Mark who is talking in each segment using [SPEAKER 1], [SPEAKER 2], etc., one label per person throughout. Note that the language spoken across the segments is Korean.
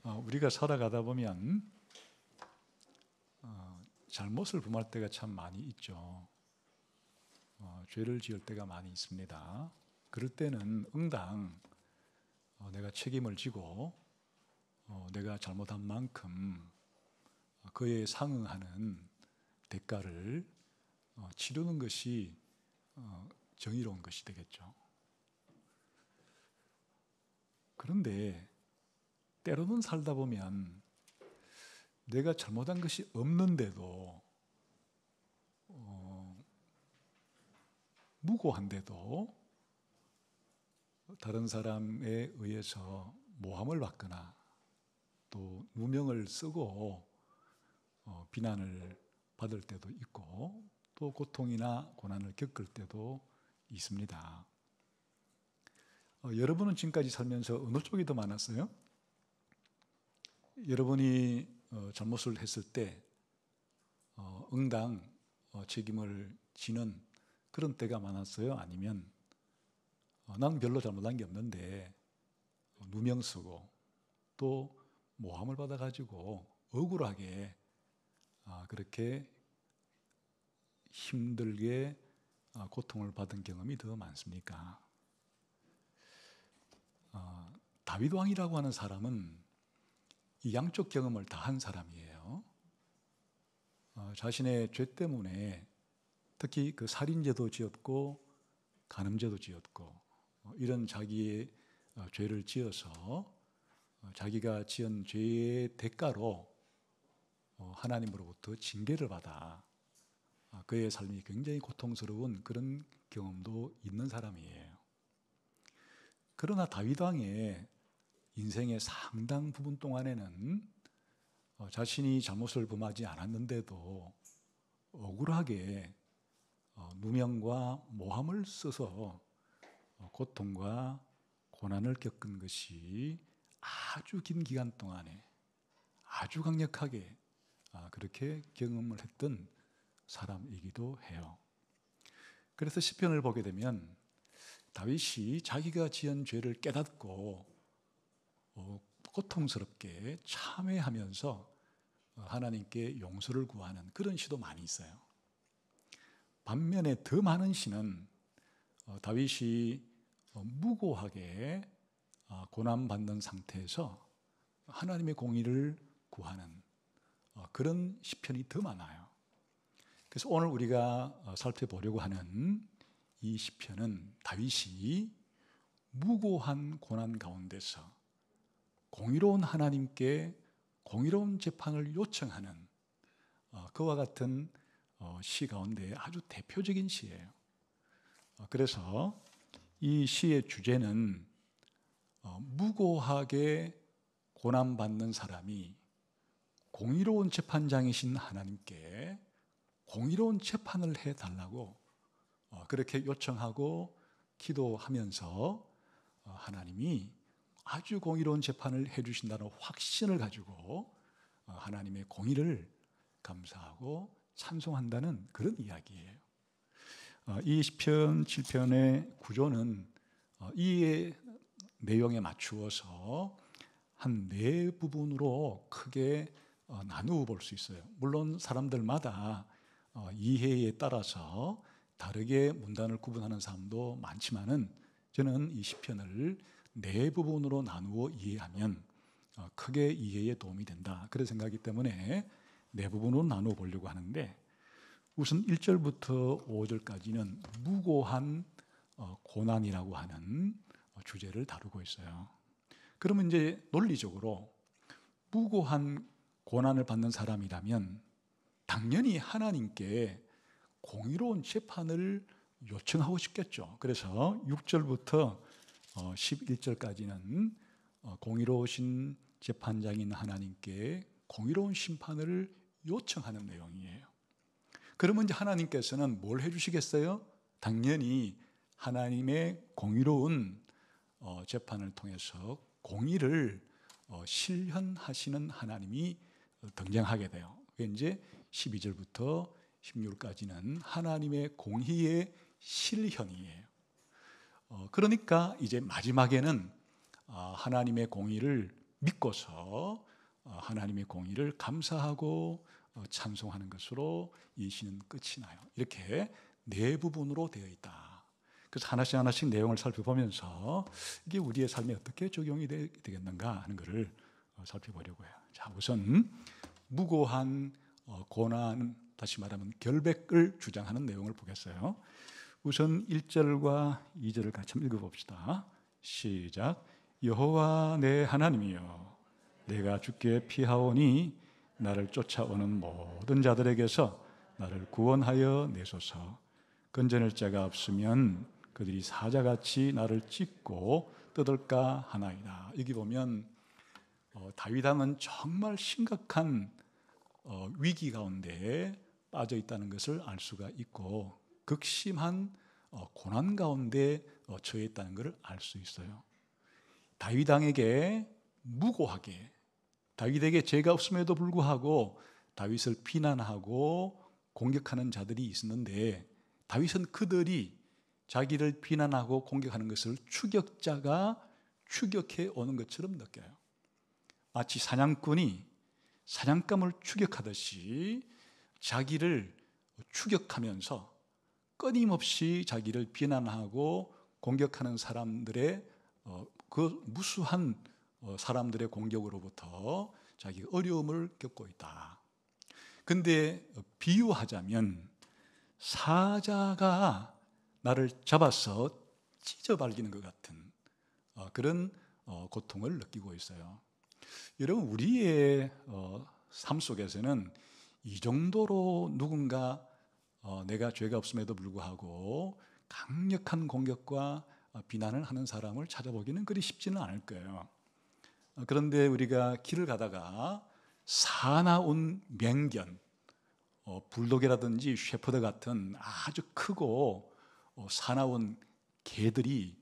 [SPEAKER 1] 우리가 살아가다 보면 잘못을 범할 때가 참 많이 있죠. 죄를 지을 때가 많이 있습니다. 그럴 때는 응당 내가 책임을 지고 내가 잘못한 만큼 그에 상응하는 대가를 치르는 것이 정의로운 것이 되겠죠. 그런데 때로는 살다 보면 내가 잘못한 것이 없는데도 무고한데도 다른 사람에 의해서 모함을 받거나 또 누명을 쓰고 비난을 받을 때도 있고 또 고통이나 고난을 겪을 때도 있습니다. 여러분은 지금까지 살면서 어느 쪽이 더 많았어요? 여러분이 잘못을 했을 때 응당 책임을 지는 그런 때가 많았어요? 아니면 난 별로 잘못한 게 없는데 누명 쓰고 또 모함을 받아가지고 억울하게 그렇게 힘들게 고통을 받은 경험이 더 많습니까? 다윗 왕이라고 하는 사람은 이 양쪽 경험을 다 한 사람이에요. 자신의 죄 때문에 특히 그 살인죄도 지었고 간음죄도 지었고 이런 자기의 죄를 지어서 자기가 지은 죄의 대가로 하나님으로부터 징계를 받아 그의 삶이 굉장히 고통스러운 그런 경험도 있는 사람이에요. 그러나 다윗 왕의 인생의 상당 부분 동안에는 자신이 잘못을 범하지 않았는데도 억울하게 누명과 모함을 써서 고통과 고난을 겪은 것이 아주 긴 기간 동안에 아주 강력하게 그렇게 경험을 했던 사람이기도 해요. 그래서 시편을 보게 되면 다윗이 자기가 지은 죄를 깨닫고 고통스럽게 참회하면서 하나님께 용서를 구하는 그런 시도 많이 있어요. 반면에 더 많은 시는 다윗이 무고하게 고난받는 상태에서 하나님의 공의를 구하는 그런 시편이 더 많아요. 그래서 오늘 우리가 살펴보려고 하는 이 시편은 다윗이 무고한 고난 가운데서 공의로운 하나님께 공의로운 재판을 요청하는 그와 같은 시 가운데 아주 대표적인 시예요. 그래서 이 시의 주제는 무고하게 고난받는 사람이 공의로운 재판장이신 하나님께 공의로운 재판을 해달라고 그렇게 요청하고 기도하면서 하나님이 아주 공의로운 재판을 해주신다는 확신을 가지고 하나님의 공의를 감사하고 찬송한다는 그런 이야기예요. 이 시편 7편의 구조는 이 내용에 맞추어서 한 네 부분으로 크게 나누어 볼 수 있어요. 물론 사람들마다 이해에 따라서 다르게 문단을 구분하는 사람도 많지만은 저는 이 시편을 네 부분으로 나누어 이해하면 크게 이해에 도움이 된다. 그런 생각이기 때문에 네 부분으로 나누어 보려고 하는데 우선 1절부터 5절까지는 무고한 고난이라고 하는 주제를 다루고 있어요. 그러면 이제 논리적으로 무고한 고난을 받는 사람이라면 당연히 하나님께 공의로운 재판을 요청하고 싶겠죠. 그래서 6절부터 11절까지는 공의로우신 재판장인 하나님께 공의로운 심판을 요청하는 내용이에요. 그러면 이제 하나님께서는 뭘 해주시겠어요? 당연히 하나님의 공의로운 재판을 통해서 공의를 실현하시는 하나님이 등장하게 돼요. 그게 이제 12절부터 16까지는 하나님의 공의의 실현이에요. 그러니까 이제 마지막에는 하나님의 공의를 믿고서 하나님의 공의를 감사하고 찬송하는 것으로 이 시는 끝이 나요. 이렇게 네 부분으로 되어 있다. 그래서 하나씩 하나씩 내용을 살펴보면서 이게 우리의 삶에 어떻게 적용이 되겠는가 하는 것을 살펴보려고 해요. 자, 우선 무고한 고난, 다시 말하면 결백을 주장하는 내용을 보겠어요. 우선 1절과 2절을 같이 한번 읽어봅시다. 시작. 여호와 내 하나님이여, 내가 주께 피하오니 나를 쫓아오는 모든 자들에게서 나를 구원하여 내소서. 건져낼 자가 없으면 그들이 사자같이 나를 찢고 뜯을까 하나이다. 여기 보면 다윗 왕은 정말 심각한 위기 가운데 빠져 있다는 것을 알 수가 있고 극심한 고난 가운데 처해 있다는 것을 알 수 있어요. 다윗 왕에게 무고하게, 다윗에게 죄가 없음에도 불구하고 다윗을 비난하고 공격하는 자들이 있었는데 다윗은 그들이 자기를 비난하고 공격하는 것을 추격자가 추격해 오는 것처럼 느껴요. 마치 사냥꾼이 사냥감을 추격하듯이 자기를 추격하면서 끊임없이 자기를 비난하고 공격하는 사람들의 그 무수한 사람들의 공격으로부터 자기가 어려움을 겪고 있다. 근데 비유하자면 사자가 나를 잡아서 찢어발기는 것 같은 그런 고통을 느끼고 있어요. 여러분, 우리의 삶 속에서는 이 정도로 누군가 내가 죄가 없음에도 불구하고 강력한 공격과 비난을 하는 사람을 찾아보기는 그리 쉽지는 않을 거예요. 그런데 우리가 길을 가다가 사나운 맹견, 불독이라든지 셰퍼드 같은 아주 크고 사나운 개들이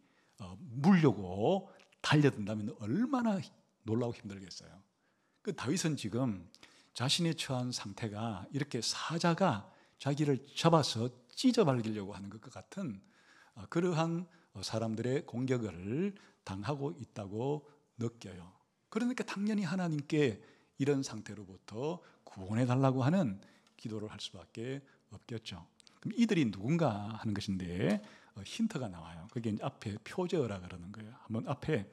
[SPEAKER 1] 물려고 달려든다면 얼마나 놀라고 힘들겠어요. 그 다윗은 지금 자신이 처한 상태가 이렇게 사자가 자기를 잡아서 찢어발기려고 하는 것과 같은 그러한 사람들의 공격을 당하고 있다고 느껴요. 그러니까 당연히 하나님께 이런 상태로부터 구원해달라고 하는 기도를 할 수밖에 없겠죠. 그럼 이들이 누군가 하는 것인데 힌트가 나와요. 그게 이제 앞에 표제어라 그러는 거예요. 한번 앞에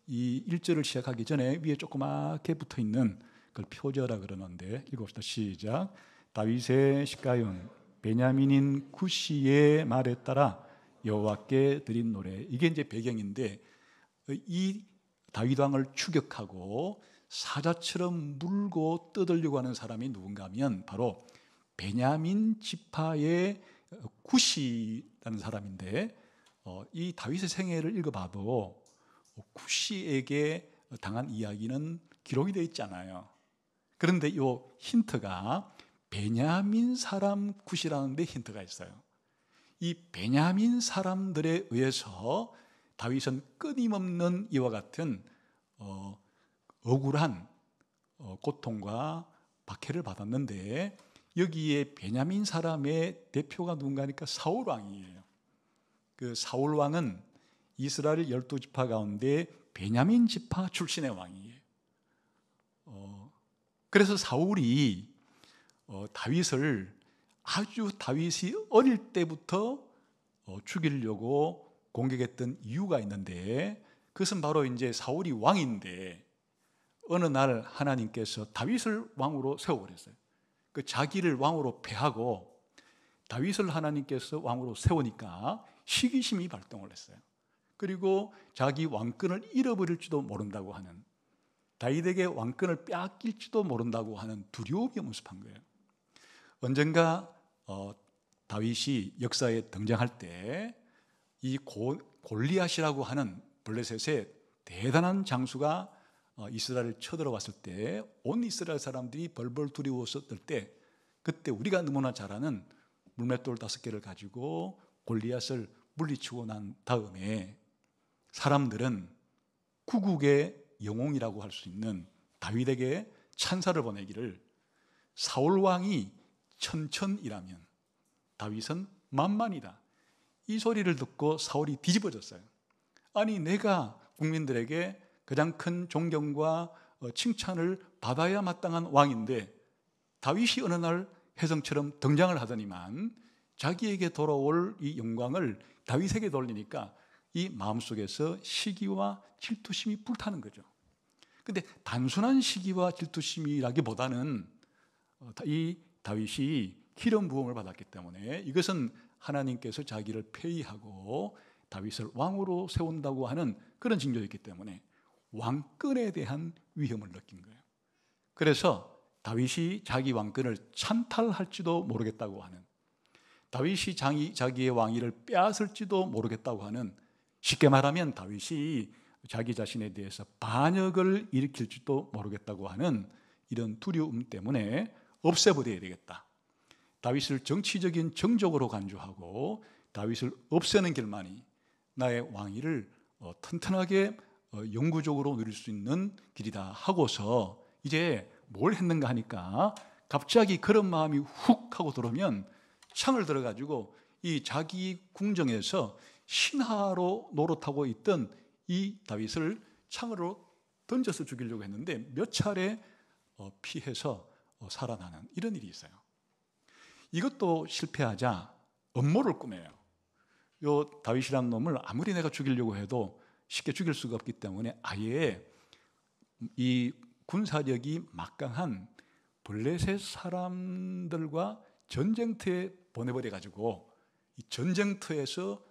[SPEAKER 1] 이 1절을 시작하기 전에 위에 조그맣게 붙어있는 그걸 표제어라 그러는데 읽어봅시다. 시작. 다윗의 시가윤 베냐민인 구시의 말에 따라 여호와께 드린 노래. 이게 이제 배경인데 이 다윗 왕을 추격하고 사자처럼 물고 뜯으려고 하는 사람이 누군가 하면 바로 베냐민 지파의 구시라는 사람인데 이 다윗의 생애를 읽어봐도 구시에게 당한 이야기는 기록이 되어 있잖아요. 그런데 이 힌트가 베냐민 사람 구시라는 데 힌트가 있어요. 이 베냐민 사람들에 의해서 다윗은 끊임없는 이와 같은 억울한 고통과 박해를 받았는데 여기에 베냐민 사람의 대표가 누군가 하니까 사울 왕이에요. 그 사울 왕은 이스라엘 12지파 가운데 베냐민 지파 출신의 왕이에요. 그래서 사울이 다윗이 어릴 때부터 죽이려고 공격했던 이유가 있는데 그것은 바로 이제 사울이 왕인데 어느 날 하나님께서 다윗을 왕으로 세워버렸어요. 그 자기를 왕으로 폐하고 다윗을 하나님께서 왕으로 세우니까 시기심이 발동을 했어요. 그리고 자기 왕권을 잃어버릴지도 모른다고 하는, 다윗에게 왕권을 빼앗길지도 모른다고 하는 두려움이 엄습한 거예요. 언젠가 다윗이 역사에 등장할 때 이 골리앗이라고 하는 블레셋의 대단한 장수가 이스라엘을 쳐들어왔을 때 온 이스라엘 사람들이 벌벌 두려웠을 때 그때 우리가 너무나 잘 아는 물맷돌 5개를 가지고 골리앗을 물리치고 난 다음에 사람들은 구국의 영웅이라고 할 수 있는 다윗에게 찬사를 보내기를 사울 왕이 천천이라면 다윗은 만만이다. 이 소리를 듣고 사울이 뒤집어졌어요. 아니 내가 국민들에게 가장 큰 존경과 칭찬을 받아야 마땅한 왕인데 다윗이 어느 날 혜성처럼 등장을 하더니만 자기에게 돌아올 이 영광을 다윗에게 돌리니까 이 마음속에서 시기와 질투심이 불타는 거죠. 근데 단순한 시기와 질투심이라기보다는 이 다윗이 기름 부음을 받았기 때문에 이것은 하나님께서 자기를 폐위하고 다윗을 왕으로 세운다고 하는 그런 징조였기 때문에 왕권에 대한 위험을 느낀 거예요. 그래서 다윗이 자기 왕권을 찬탈할지도 모르겠다고 하는, 다윗이 자기의 왕위를 빼앗을지도 모르겠다고 하는, 쉽게 말하면 다윗이 자기 자신에 대해서 반역을 일으킬지도 모르겠다고 하는 이런 두려움 때문에 없애버려야 되겠다. 다윗을 정치적인 정적으로 간주하고 다윗을 없애는 길만이 나의 왕위를 튼튼하게 영구적으로 누릴 수 있는 길이다 하고서 이제 뭘 했는가 하니까 갑자기 그런 마음이 훅 하고 들어오면 창을 들어가지고 이 자기 궁정에서 신하로 노릇하고 있던 이 다윗을 창으로 던져서 죽이려고 했는데 몇 차례 피해서 살아나는 이런 일이 있어요. 이것도 실패하자 음모를 꾸며요. 요 다윗이라는 놈을 아무리 내가 죽이려고 해도 쉽게 죽일 수가 없기 때문에 아예 이 군사력이 막강한 블레셋 사람들과 전쟁터에 보내버려 가지고 이 전쟁터에서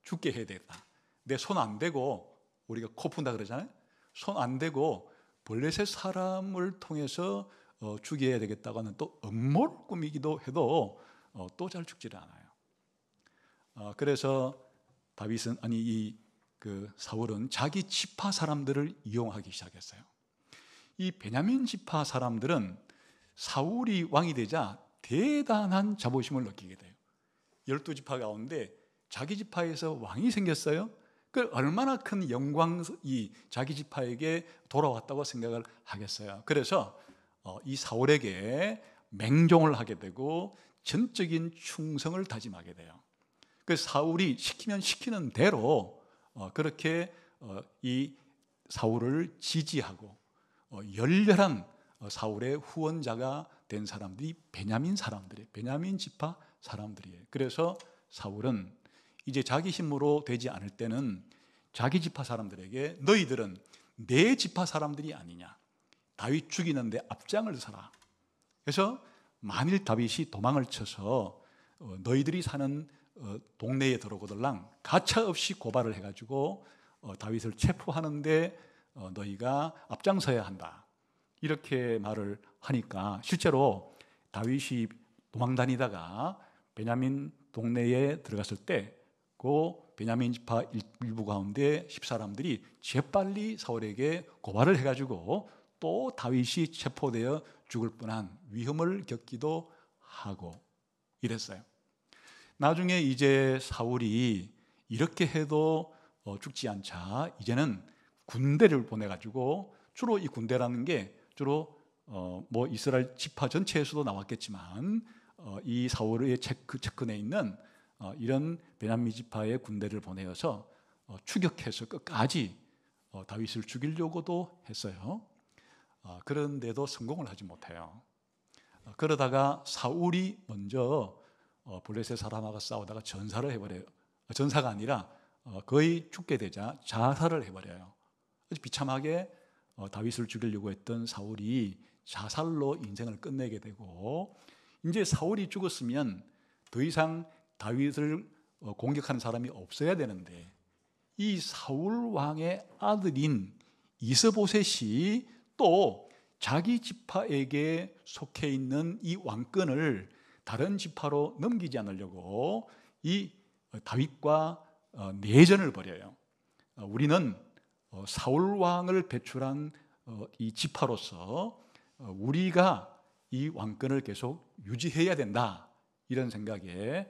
[SPEAKER 1] 죽게 해야 되겠다. 내 손 안 대고, 우리가 코 푼다 그러잖아요. 손 안 대고 블레셋 사람을 통해서 죽여야 되겠다고 하는 또 음모를 꾸미기도 해도 또 잘 죽지를 않아요. 그래서 다윗은 사울은 자기 지파 사람들을 이용하기 시작했어요. 이 베냐민 지파 사람들은 사울이 왕이 되자 대단한 자부심을 느끼게 돼요. 12지파 가운데 자기 지파에서 왕이 생겼어요. 그 얼마나 큰 영광이 자기 지파에게 돌아왔다고 생각을 하겠어요. 그래서 이 사울에게 맹종을 하게 되고 전적인 충성을 다짐하게 돼요. 그 사울이 시키면 시키는 대로 그렇게 이 사울을 지지하고 열렬한 사울의 후원자가 된 사람들이 베냐민 사람들이에요. 베냐민 지파 사람들이에요. 그래서 사울은 이제 자기 힘으로 되지 않을 때는 자기 지파 사람들에게 너희들은 내 지파 사람들이 아니냐, 다윗 죽이는데 앞장을 서라. 그래서 만일 다윗이 도망을 쳐서 너희들이 사는 동네에 들어오거들랑 가차없이 고발을 해가지고 다윗을 체포하는데 너희가 앞장서야 한다. 이렇게 말을 하니까 실제로 다윗이 도망다니다가 베냐민 동네에 들어갔을 때 그 베냐민 지파 일부 가운데 10사람들이 재빨리 사울에게 고발을 해가지고 또 다윗이 체포되어 죽을 뻔한 위험을 겪기도 하고 이랬어요. 나중에 이제 사울이 이렇게 해도 죽지 않자 이제는 군대를 보내가지고, 주로 이 군대라는 게 주로 뭐 이스라엘 지파 전체에서도 나왔겠지만 이 사울의 측근에 있는 이런 베냐민 지파의 군대를 보내어서 추격해서 끝까지 다윗을 죽이려고도 했어요. 그런데도 성공을 하지 못해요. 그러다가 사울이 먼저 블레셋 사람하고 싸우다가 전사를 해버려요. 전사가 아니라 거의 죽게 되자 자살을 해버려요. 아주 비참하게 다윗을 죽이려고 했던 사울이 자살로 인생을 끝내게 되고, 이제 사울이 죽었으면 더 이상 다윗을 공격하는 사람이 없어야 되는데 이 사울 왕의 아들인 이스보셋이 또 자기 지파에게 속해 있는 이 왕권을 다른 지파로 넘기지 않으려고 이 다윗과 내전을 벌여요. 우리는 사울 왕을 배출한 이 지파로서 우리가 이 왕권을 계속 유지해야 된다, 이런 생각에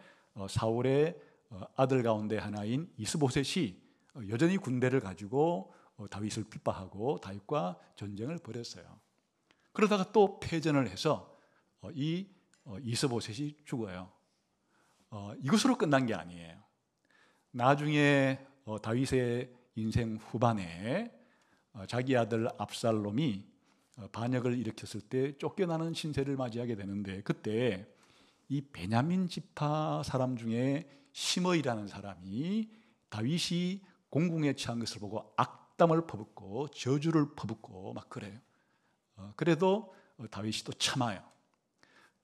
[SPEAKER 1] 사울의 아들 가운데 하나인 이스보셋이 여전히 군대를 가지고 다윗을 핍박하고 다윗과 전쟁을 벌였어요. 그러다가 또 패전을 해서 이 이스보셋이 죽어요. 이것으로 끝난 게 아니에요. 나중에 다윗의 인생 후반에 자기 아들 압살롬이 반역을 일으켰을 때 쫓겨나는 신세를 맞이하게 되는데, 그때 이 베냐민 지파 사람 중에 시므이라는 사람이 다윗이 공궁에 처한 것을 보고 악담을 퍼붓고 저주를 퍼붓고 막 그래요. 그래도 다윗이 또 참아요.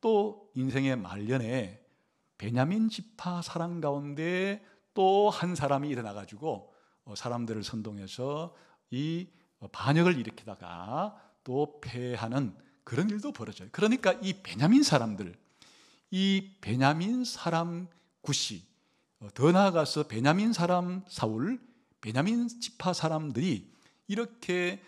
[SPEAKER 1] 또 인생의 말년에 베냐민 지파 사람 가운데 또 한 사람이 일어나 가지고 사람들을 선동해서 이 반역을 일으키다가 또 패하는 그런 일도 벌어져요. 그러니까 이 베냐민 사람들, 이 베냐민 사람 구시, 더 나아가서 베냐민 사람 사울, 베냐민 지파 사람들이 이렇게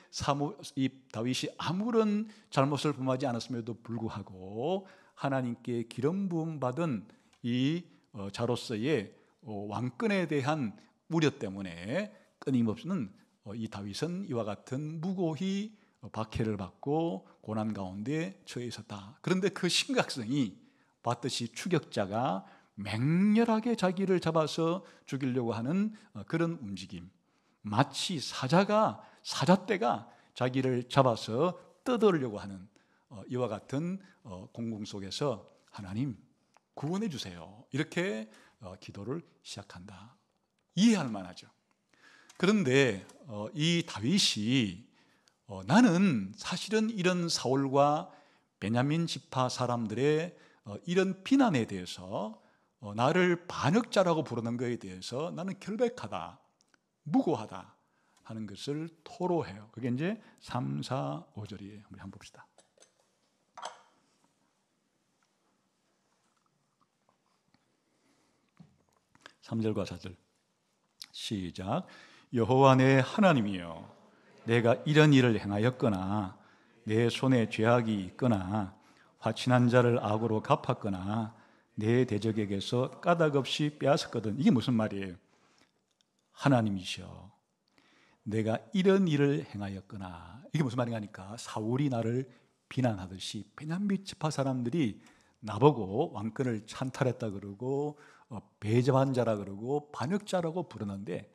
[SPEAKER 1] 이 다윗이 아무런 잘못을 범하지 않았음에도 불구하고 하나님께 기름 부음 받은 이 자로서의 왕권에 대한 우려 때문에 끊임없는 이 다윗은 이와 같은 무고히 박해를 받고 고난 가운데 처해 있었다. 그런데 그 심각성이 봤듯이 추격자가 맹렬하게 자기를 잡아서 죽이려고 하는 그런 움직임, 마치 사자떼가 자기를 잡아서 뜯으려고 하는 이와 같은 공공 속에서 하나님 구원해 주세요, 이렇게 기도를 시작한다. 이해할 만하죠. 그런데 이 다윗이 나는 사실은 이런 사울과 베냐민 지파 사람들의 이런 비난에 대해서 나를 반역자라고 부르는 것에 대해서 나는 결백하다, 무고하다 하는 것을 토로해요. 그게 이제 3, 4, 5절이에요. 우리 한번 봅시다. 3절과 4절 시작. 여호와 내 하나님이여, 내가 이런 일을 행하였거나 내 손에 죄악이 있거나 화친한 자를 악으로 갚았거나 내 대적에게서 까닭없이 빼앗았거든. 이게 무슨 말이에요? 하나님이시여, 내가 이런 일을 행하였거나, 이게 무슨 말인가 하니까 사울이 나를 비난하듯이 베냐민 지파 사람들이 나보고 왕권을 찬탈했다 그러고 배제한 자라 그러고 반역자라고 부르는데,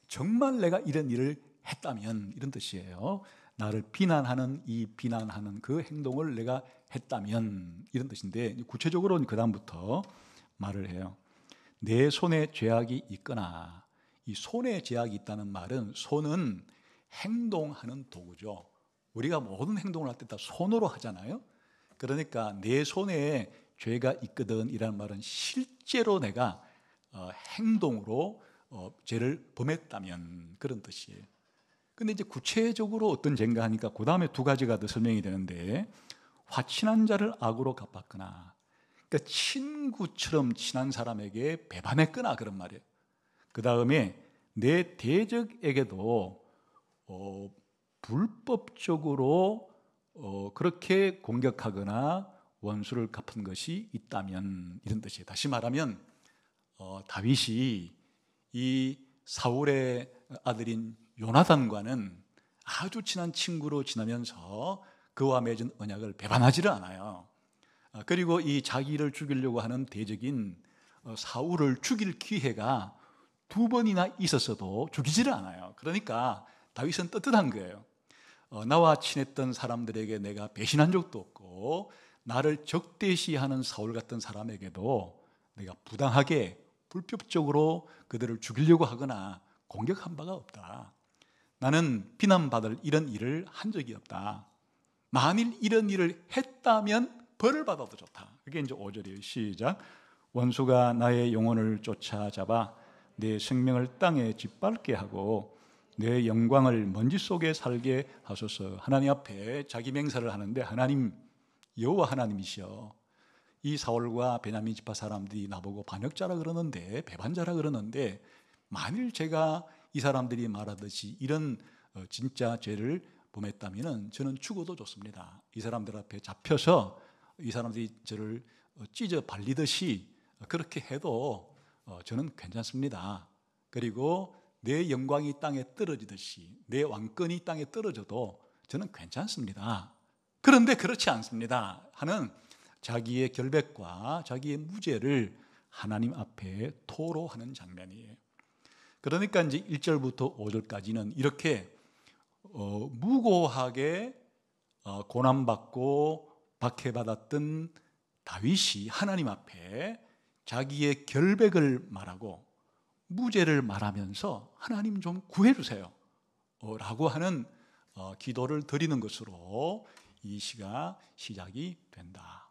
[SPEAKER 1] 정말 내가 이런 일을 했다면, 이런 뜻이에요. 나를 비난하는 그 행동을 내가 했다면, 이런 뜻인데, 구체적으로는 그 다음부터 말을 해요. 내 손에 죄악이 있거나, 이 손에 죄악이 있다는 말은, 손은 행동하는 도구죠. 우리가 모든 행동을 할 때 다 손으로 하잖아요. 그러니까 내 손에 죄가 있거든 이라는 말은 실제로 내가 행동으로 죄를 범했다면, 그런 뜻이에요. 근데 이제 구체적으로 어떤 죄인가 하니까 그 다음에 두 가지가 더 설명이 되는데, 화친한 자를 악으로 갚았거나, 그러니까 친구처럼 친한 사람에게 배반했거나, 그런 말이에요. 그 다음에 내 대적에게도 불법적으로 그렇게 공격하거나 원수를 갚은 것이 있다면, 이런 뜻이에요. 다시 말하면 다윗이 이 사울의 아들인 요나단과는 아주 친한 친구로 지내면서 그와 맺은 언약을 배반하지를 않아요. 그리고 이 자기를 죽이려고 하는 대적인 사울을 죽일 기회가 두 번이나 있었어도 죽이지를 않아요. 그러니까 다윗은 떳떳한 거예요. 나와 친했던 사람들에게 내가 배신한 적도 없고, 나를 적대시하는 사울 같은 사람에게도 내가 부당하게 불법적으로 그들을 죽이려고 하거나 공격한 바가 없다. 나는 비난받을 이런 일을 한 적이 없다. 만일 이런 일을 했다면 벌을 받아도 좋다. 그게 이제 5절이에요. 시작. 원수가 나의 영혼을 쫓아잡아 내 생명을 땅에 짓밟게 하고 내 영광을 먼지 속에 살게 하소서. 하나님 앞에 자기 맹세를 하는데, 하나님, 여호와 하나님이시여, 이 사울과 베냐민 지파 사람들이 나보고 반역자라 그러는데, 배반자라 그러는데, 만일 제가 이 사람들이 말하듯이 이런 진짜 죄를 범했다면 저는 죽어도 좋습니다. 이 사람들 앞에 잡혀서 이 사람들이 저를 찢어 발리듯이 그렇게 해도 저는 괜찮습니다. 그리고 내 영광이 땅에 떨어지듯이, 내 왕권이 땅에 떨어져도 저는 괜찮습니다. 그런데 그렇지 않습니다 하는 자기의 결백과 자기의 무죄를 하나님 앞에 토로하는 장면이에요. 그러니까 이제 1절부터 5절까지는 이렇게 무고하게 고난받고 박해받았던 다윗이 하나님 앞에 자기의 결백을 말하고 무죄를 말하면서 하나님 좀 구해주세요 라고 하는 기도를 드리는 것으로 이 시가 시작이 된다.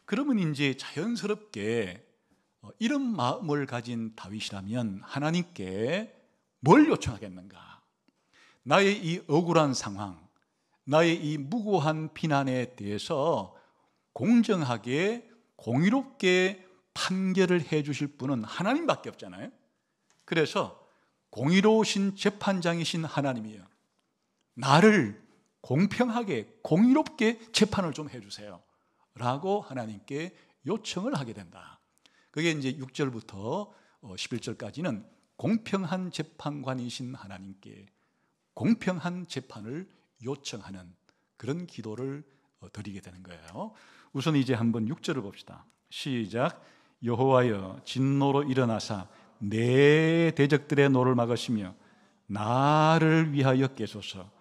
[SPEAKER 1] 그러면 이제 자연스럽게 이런 마음을 가진 다윗이라면 하나님께 뭘 요청하겠는가? 나의 이 억울한 상황, 나의 이 무고한 비난에 대해서 공정하게 공의롭게 판결을 해 주실 분은 하나님밖에 없잖아요. 그래서 공의로우신 재판장이신 하나님이에요. 나를 공평하게 공의롭게 재판을 좀 해주세요 라고 하나님께 요청을 하게 된다. 그게 이제 6절부터 11절까지는 공평한 재판관이신 하나님께 공평한 재판을 요청하는 그런 기도를 드리게 되는 거예요. 우선 이제 한번 6절을 봅시다. 시작. 여호와여 진노로 일어나사 내 대적들의 노를 막으시며 나를 위하여 깨소서.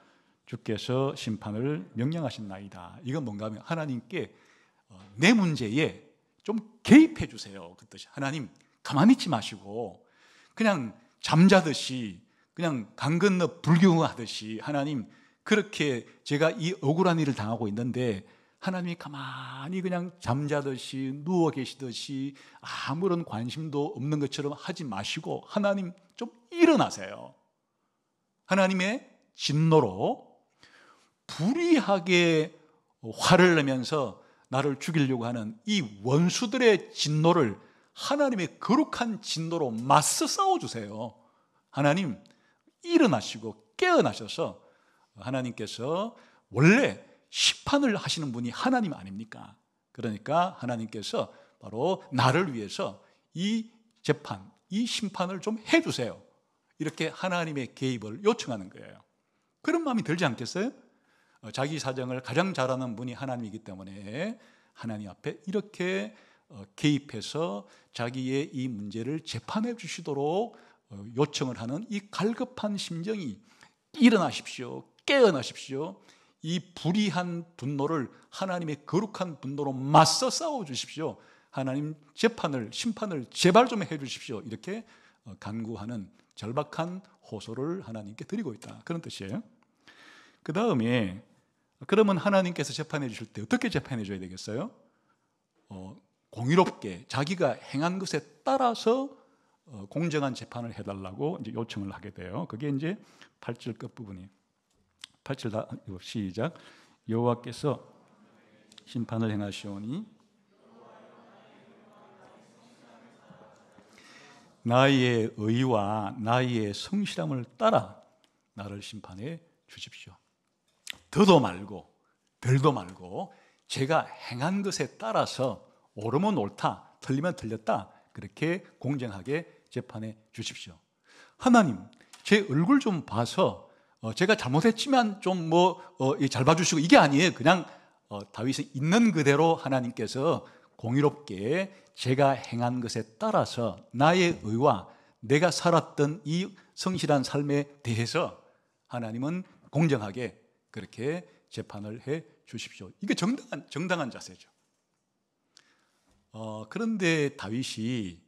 [SPEAKER 1] 주께서 심판을 명령하신나이다. 이건 뭔가 하면 하나님께 내 문제에 좀 개입해 주세요. 그 뜻이. 하나님 가만히 있지 마시고 그냥 잠자듯이 그냥 강 건너 불경하듯이 하나님 그렇게 제가 이 억울한 일을 당하고 있는데 하나님이 가만히 그냥 잠자듯이 누워 계시듯이 아무런 관심도 없는 것처럼 하지 마시고 하나님 좀 일어나세요. 하나님의 진노로 불의하게 화를 내면서 나를 죽이려고 하는 이 원수들의 진노를 하나님의 거룩한 진노로 맞서 싸워주세요. 하나님 일어나시고 깨어나셔서 하나님께서 원래 심판을 하시는 분이 하나님 아닙니까? 그러니까 하나님께서 바로 나를 위해서 이 재판, 이 심판을 좀 해주세요. 이렇게 하나님의 개입을 요청하는 거예요. 그런 마음이 들지 않겠어요? 자기 사정을 가장 잘 아는 분이 하나님이기 때문에 하나님 앞에 이렇게 개입해서 자기의 이 문제를 재판해 주시도록 요청을 하는 이 갈급한 심정이 일어나십시오. 깨어나십시오. 이 불의한 분노를 하나님의 거룩한 분노로 맞서 싸워 주십시오. 하나님 재판을 심판을 제발 좀 해 주십시오. 이렇게 간구하는 절박한 호소를 하나님께 드리고 있다. 그런 뜻이에요. 그 다음에 그러면 하나님께서 재판해 주실 때 어떻게 재판해 줘야 되겠어요? 공의롭게 자기가 행한 것에 따라서 공정한 재판을 해달라고 이제 요청을 하게 돼요. 그게 이제 8절 끝부분이에요. 8절 시작. 여호와께서 심판을 행하시오니 나의 의와 나의 성실함을 따라 나를 심판해 주십시오. 더도 말고 덜도 말고 제가 행한 것에 따라서 옳으면 옳다, 틀리면 틀렸다 그렇게 공정하게 재판해 주십시오. 하나님 제 얼굴 좀 봐서 제가 잘못했지만 좀 잘 봐주시고 이게 아니에요. 그냥 다윗이 있는 그대로 하나님께서 공의롭게 제가 행한 것에 따라서 나의 의와 내가 살았던 이 성실한 삶에 대해서 하나님은 공정하게 그렇게 재판을 해 주십시오. 이게 정당한 자세죠. 그런데 다윗이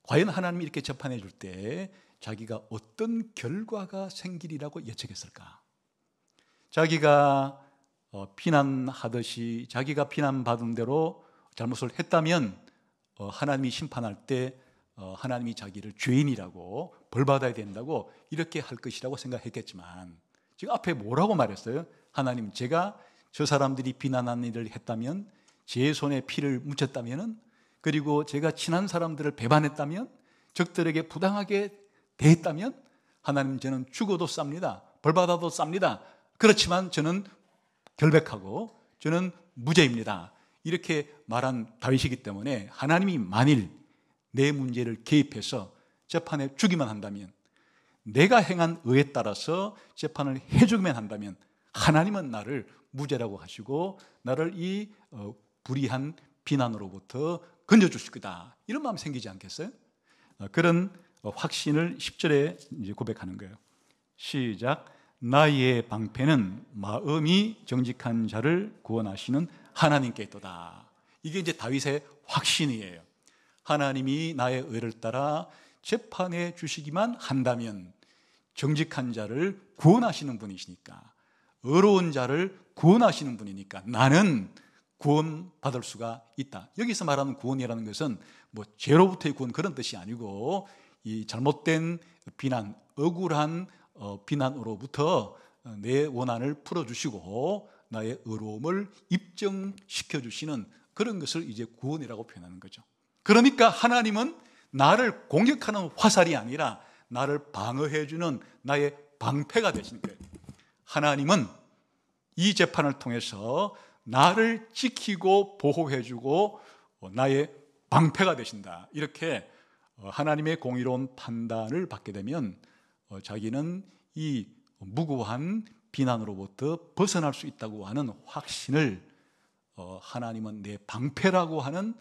[SPEAKER 1] 과연 하나님이 이렇게 재판해 줄 때 자기가 어떤 결과가 생기리라고 예측했을까? 자기가 비난하듯이 자기가 비난받은 대로 잘못을 했다면 하나님이 심판할 때 하나님이 자기를 죄인이라고 벌받아야 된다고 이렇게 할 것이라고 생각했겠지만 지금 앞에 뭐라고 말했어요? 하나님 제가 저 사람들이 비난한 일을 했다면 제 손에 피를 묻혔다면 그리고 제가 친한 사람들을 배반했다면 적들에게 부당하게 대했다면 하나님 저는 죽어도 쌉니다. 벌받아도 쌉니다. 그렇지만 저는 결백하고 저는 무죄입니다. 이렇게 말한 다윗이기 때문에 하나님이 만일 내 문제를 개입해서 재판에 주기만 한다면 내가 행한 의에 따라서 재판을 해주기만 한다면 하나님은 나를 무죄라고 하시고 나를 이 불의한 비난으로부터 건져주실 거다. 이런 마음 생기지 않겠어요? 그런 확신을 10절에 이제 고백하는 거예요. 시작. 나의 방패는 마음이 정직한 자를 구원하시는 하나님께 있도다. 이게 이제 다윗의 확신이에요. 하나님이 나의 의를 따라 재판해 주시기만 한다면 정직한 자를 구원하시는 분이시니까, 의로운 자를 구원하시는 분이니까 나는 구원받을 수가 있다. 여기서 말하는 구원이라는 것은 뭐 죄로부터의 구원 그런 뜻이 아니고, 이 잘못된 비난, 억울한 비난으로부터 내 원한을 풀어주시고 나의 의로움을 입증시켜 주시는 그런 것을 이제 구원이라고 표현하는 거죠. 그러니까 하나님은 나를 공격하는 화살이 아니라 나를 방어해 주는 나의 방패가 되시는 거예요. 하나님은 이 재판을 통해서 나를 지키고 보호해 주고 나의 방패가 되신다. 이렇게 하나님의 공의로운 판단을 받게 되면 자기는 이 무고한 비난으로부터 벗어날 수 있다고 하는 확신을, 하나님은 내 방패라고 하는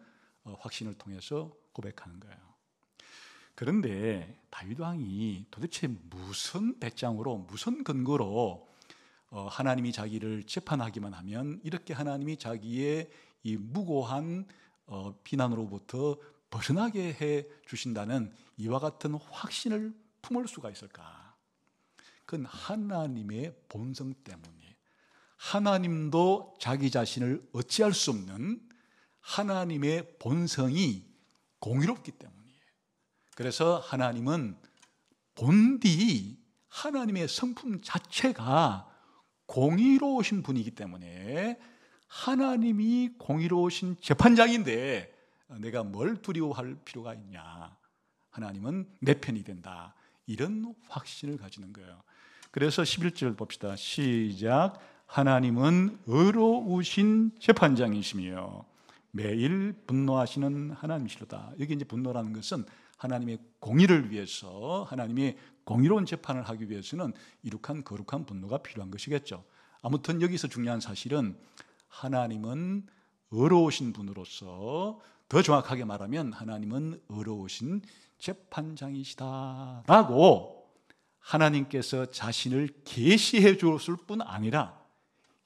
[SPEAKER 1] 확신을 통해서 고백하는 거예요. 그런데 다윗 왕이 도대체 무슨 배짱으로, 무슨 근거로 하나님이 자기를 재판하기만 하면 이렇게 하나님이 자기의 이 무고한 비난으로부터 벗어나게 해 주신다는 이와 같은 확신을 품을 수가 있을까? 그건 하나님의 본성 때문이에요. 하나님도 자기 자신을 어찌할 수 없는 하나님의 본성이 공의롭기 때문이에요. 그래서 하나님은 본디 하나님의 성품 자체가 공의로우신 분이기 때문에 하나님이 공의로우신 재판장인데 내가 뭘 두려워할 필요가 있냐. 하나님은 내 편이 된다. 이런 확신을 가지는 거예요. 그래서 11절 봅시다. 시작. 하나님은 의로우신 재판장이시며 매일 분노하시는 하나님이시로다. 여기 이제 분노라는 것은 하나님의 공의를 위해서, 하나님의 공의로운 재판을 하기 위해서는 이룩한 거룩한 분노가 필요한 것이겠죠. 아무튼 여기서 중요한 사실은 하나님은 의로우신 분으로서, 더 정확하게 말하면 하나님은 의로우신 재판장이시다라고 하나님께서 자신을 계시해 주었을 뿐 아니라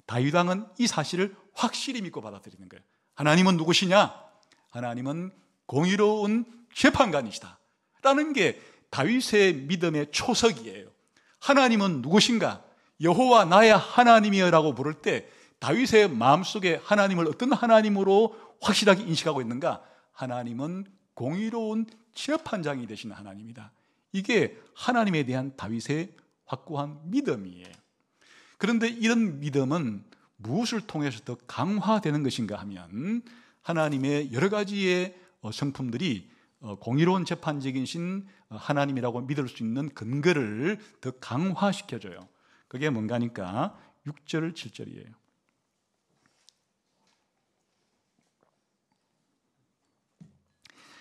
[SPEAKER 1] 다윗 왕은 이 사실을 확실히 믿고 받아들이는 거예요. 하나님은 누구시냐? 하나님은 공의로운 재판관이시다 라는 게 다윗의 믿음의 초석이에요. 하나님은 누구신가? 여호와 나의 하나님이여라고 부를 때 다윗의 마음속에 하나님을 어떤 하나님으로 확실하게 인식하고 있는가? 하나님은 공의로운 재판장이 되신 하나님이다. 이게 하나님에 대한 다윗의 확고한 믿음이에요. 그런데 이런 믿음은 무엇을 통해서 더 강화되는 것인가 하면 하나님의 여러 가지의 성품들이 공의로운 재판적이신 하나님이라고 믿을 수 있는 근거를 더 강화시켜줘요. 그게 뭔가 하니까 6절, 7절이에요.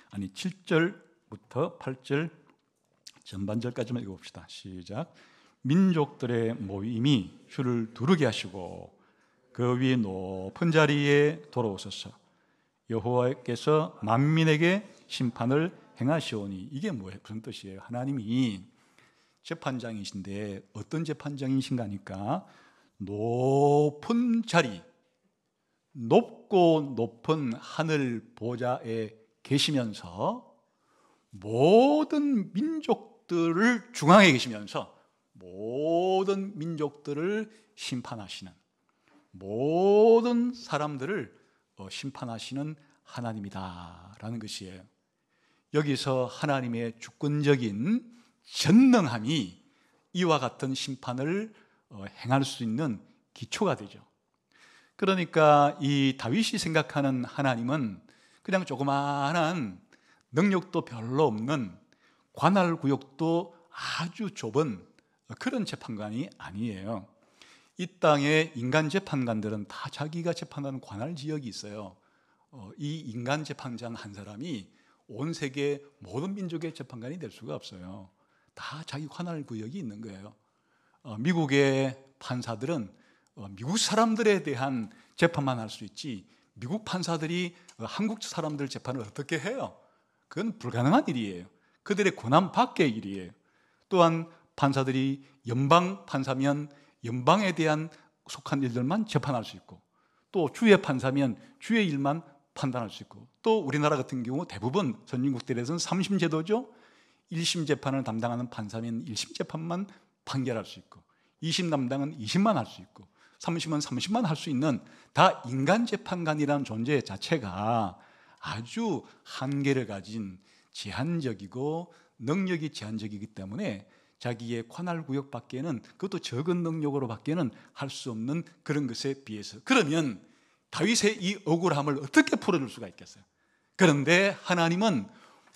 [SPEAKER 1] 아니 7절부터 8절 전반절까지만 읽어봅시다. 시작. 민족들의 모임이 주를 두르게 하시고 그 위에 높은 자리에 돌아오소서. 여호와께서 만민에게 심판을 행하시오니. 이게 뭐예요? 무슨 뜻이에요? 하나님이 재판장이신데 어떤 재판장이신가 하니까 높은 자리, 높고 높은 하늘 보좌에 계시면서 모든 민족들을 중앙에 계시면서 모든 민족들을 심판하시는, 모든 사람들을 심판하시는 하나님이다라는 것이에요. 여기서 하나님의 주권적인 전능함이 이와 같은 심판을 행할 수 있는 기초가 되죠. 그러니까 이 다윗이 생각하는 하나님은 그냥 조그마한 능력도 별로 없는, 관할 구역도 아주 좁은 그런 재판관이 아니에요. 이 땅의 인간 재판관들은 다 자기가 재판하는 관할 지역이 있어요. 이 인간 재판장 한 사람이 온 세계 모든 민족의 재판관이 될 수가 없어요. 다 자기 관할 구역이 있는 거예요. 미국의 판사들은 미국 사람들에 대한 재판만 할 수 있지, 미국 판사들이 한국 사람들 재판을 어떻게 해요? 그건 불가능한 일이에요. 그들의 권한 밖의 일이에요. 또한 판사들이 연방 판사면 연방에 대한 속한 일들만 재판할 수 있고, 또 주의 판사면 주의 일만 판단할 수 있고, 또 우리나라 같은 경우 대부분 선진국들에서는 3심 제도죠. 1심 재판을 담당하는 판사면 1심 재판만 판결할 수 있고, 2심 담당은 2심만 할 수 있고, 3심은 3심만 할 수 있는, 다 인간 재판관이라는 존재 자체가 아주 한계를 가진 제한적이고 능력이 제한적이기 때문에 자기의 관할 구역 밖에는, 그것도 적은 능력으로 밖에는 할 수 없는 그런 것에 비해서, 그러면 다윗의 이 억울함을 어떻게 풀어줄 수가 있겠어요? 그런데 하나님은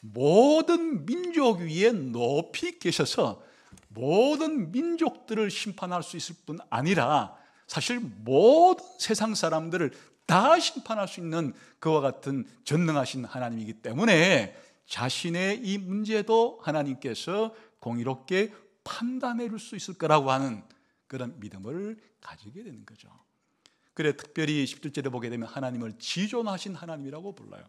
[SPEAKER 1] 모든 민족 위에 높이 계셔서 모든 민족들을 심판할 수 있을 뿐 아니라 사실 모든 세상 사람들을 다 심판할 수 있는 그와 같은 전능하신 하나님이기 때문에 자신의 이 문제도 하나님께서 공의롭게 판단해 줄 수 있을 거라고 하는 그런 믿음을 가지게 되는 거죠. 그래, 특별히 17절에 보게 되면 하나님을 지존하신 하나님이라고 불러요.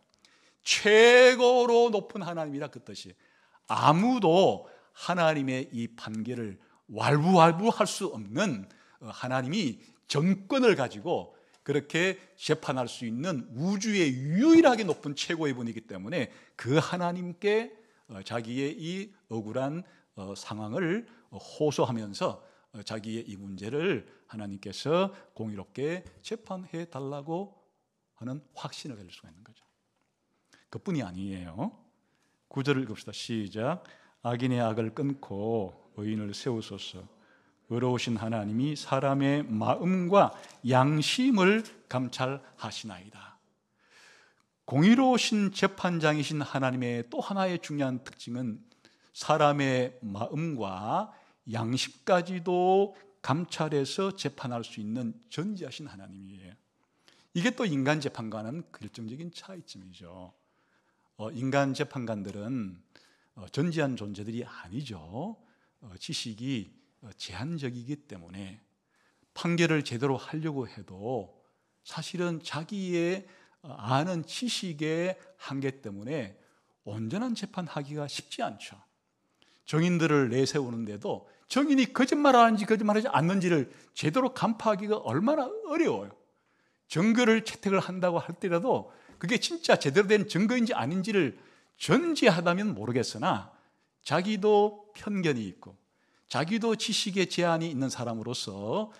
[SPEAKER 1] 최고로 높은 하나님이라 그 뜻이. 아무도 하나님의 이 판결을 왈부왈부할 수 없는 하나님이 정권을 가지고 그렇게 재판할 수 있는 우주의 유일하게 높은 최고의 분이기 때문에 그 하나님께 자기의 이 억울한 상황을 호소하면서 자기의 이 문제를 하나님께서 공의롭게 재판해 달라고 하는 확신을 가질 수가 있는 거죠. 그뿐이 아니에요. 9절을 읽읍시다. 시작. 악인의 악을 끊고 의인을 세우소서. 의로우신 하나님이 사람의 마음과 양심을 감찰하시나이다. 공의로우신 재판장이신 하나님의 또 하나의 중요한 특징은 사람의 마음과 양심까지도 감찰해서 재판할 수 있는 전지하신 하나님이에요. 이게 또 인간 재판관은 결정적인 차이점이죠. 인간 재판관들은 전지한 존재들이 아니죠. 지식이 제한적이기 때문에 판결을 제대로 하려고 해도 사실은 자기의 아는 지식의 한계 때문에 온전한 재판하기가 쉽지 않죠. 정인들을 내세우는데도 정인이 거짓말하는지 거짓말하지 않는지를 제대로 간파하기가 얼마나 어려워요. 증거를 채택을 한다고 할때라도 그게 진짜 제대로 된 증거인지 아닌지를 전제하다면 모르겠으나 자기도 편견이 있고 자기도 지식의 제한이 있는 사람으로서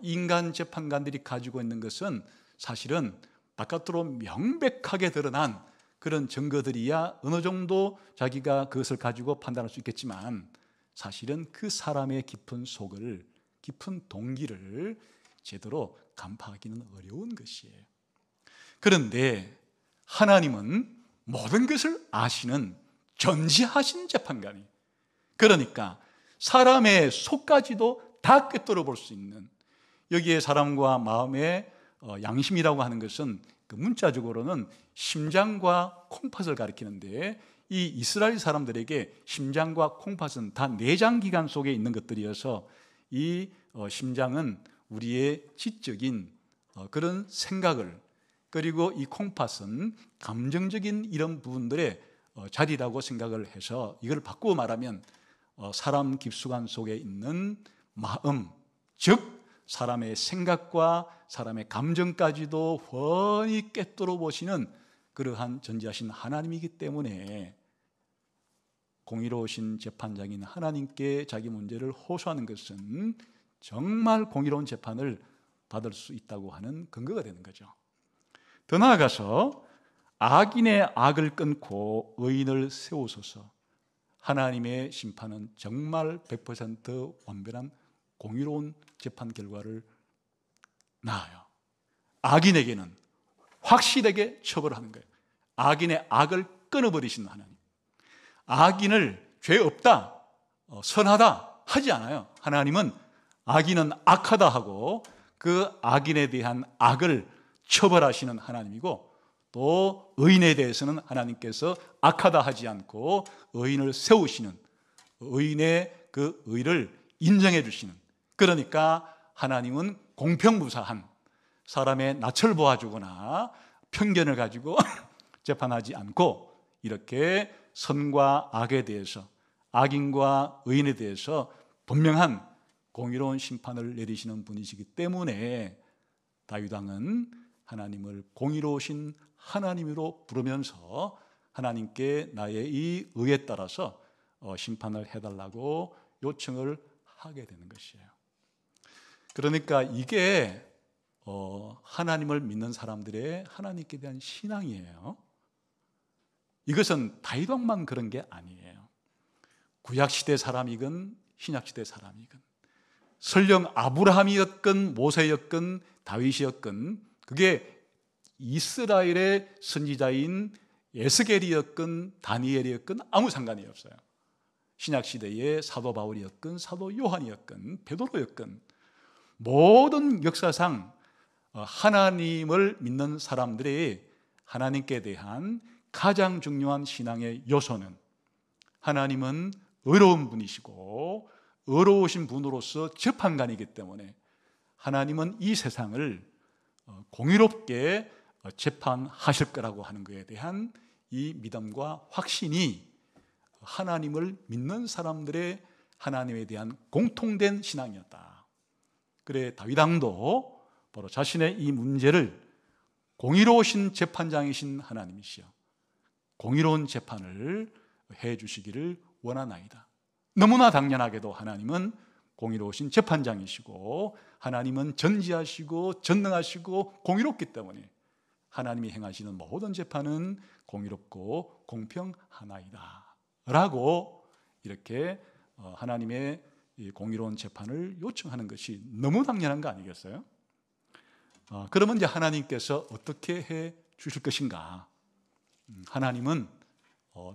[SPEAKER 1] 인간 재판관들이 가지고 있는 것은 사실은 바깥으로 명백하게 드러난 그런 증거들이야 어느 정도 자기가 그것을 가지고 판단할 수 있겠지만 사실은 그 사람의 깊은 속을, 깊은 동기를 제대로 간파하기는 어려운 것이에요. 그런데 하나님은 모든 것을 아시는 전지하신 재판관이, 그러니까 사람의 속까지도 다 꿰뚫어 볼 수 있는, 여기에 사람과 마음의 양심이라고 하는 것은 그 문자적으로는 심장과 콩팥을 가리키는데, 이 이스라엘 사람들에게 심장과 콩팥은 다 내장기관 속에 있는 것들이어서 이 심장은 우리의 지적인 그런 생각을, 그리고 이 콩팥은 감정적인 이런 부분들의 자리라고 생각을 해서 이걸 바꾸어 말하면 사람 깊숙한 속에 있는 마음, 즉 사람의 생각과 사람의 감정까지도 훤히 꿰뚫어 보시는 그러한 전지하신 하나님이기 때문에 공의로우신 재판장인 하나님께 자기 문제를 호소하는 것은 정말 공의로운 재판을 받을 수 있다고 하는 근거가 되는 거죠. 더 나아가서 악인의 악을 끊고 의인을 세우소서. 하나님의 심판은 정말 100% 완전한 공의로운 재판 결과를 낳아요. 악인에게는 확실하게 처벌하는 거예요. 악인의 악을 끊어버리시는 하나님. 악인을 죄 없다, 선하다 하지 않아요. 하나님은 악인은 악하다 하고 그 악인에 대한 악을 처벌하시는 하나님이고, 또 의인에 대해서는 하나님께서 악하다 하지 않고 의인을 세우시는, 의인의 그 의를 인정해 주시는, 그러니까 하나님은 공평무사한, 사람의 낯을 보아주거나 편견을 가지고 재판하지 않고 이렇게 선과 악에 대해서, 악인과 의인에 대해서 분명한 공의로운 심판을 내리시는 분이시기 때문에 다윗 왕은 하나님을 공의로우신 하나님으로 부르면서 하나님께 나의 이 의에 따라서 심판을 해달라고 요청을 하게 되는 것이에요. 그러니까 이게 하나님을 믿는 사람들의 하나님께 대한 신앙이에요. 이것은 다윗 왕만 그런 게 아니에요. 구약시대 사람이건 신약시대 사람이건 설령 아브라함이었건 모세였건 다윗이었건 그게 이스라엘의 선지자인 에스겔이었건 다니엘이었건 아무 상관이 없어요. 신약시대의 사도 바울이었건 사도 요한이었건 베드로였건 모든 역사상 하나님을 믿는 사람들의 하나님께 대한 가장 중요한 신앙의 요소는 하나님은 의로운 분이시고 의로우신 분으로서 재판관이기 때문에 하나님은 이 세상을 공의롭게 재판하실 거라고 하는 것에 대한 이 믿음과 확신이 하나님을 믿는 사람들의 하나님에 대한 공통된 신앙이었다. 그래 다윗 왕도 바로 자신의 이 문제를 공의로우신 재판장이신 하나님이시여 공의로운 재판을 해 주시기를 원하나이다. 너무나 당연하게도 하나님은 공의로우신 재판장이시고 하나님은 전지하시고 전능하시고 공의롭기 때문에 하나님이 행하시는 모든 재판은 공의롭고 공평하나이다 라고 이렇게 하나님의 공의로운 재판을 요청하는 것이 너무 당연한 거 아니겠어요? 그러면 이제 하나님께서 어떻게 해 주실 것인가? 하나님은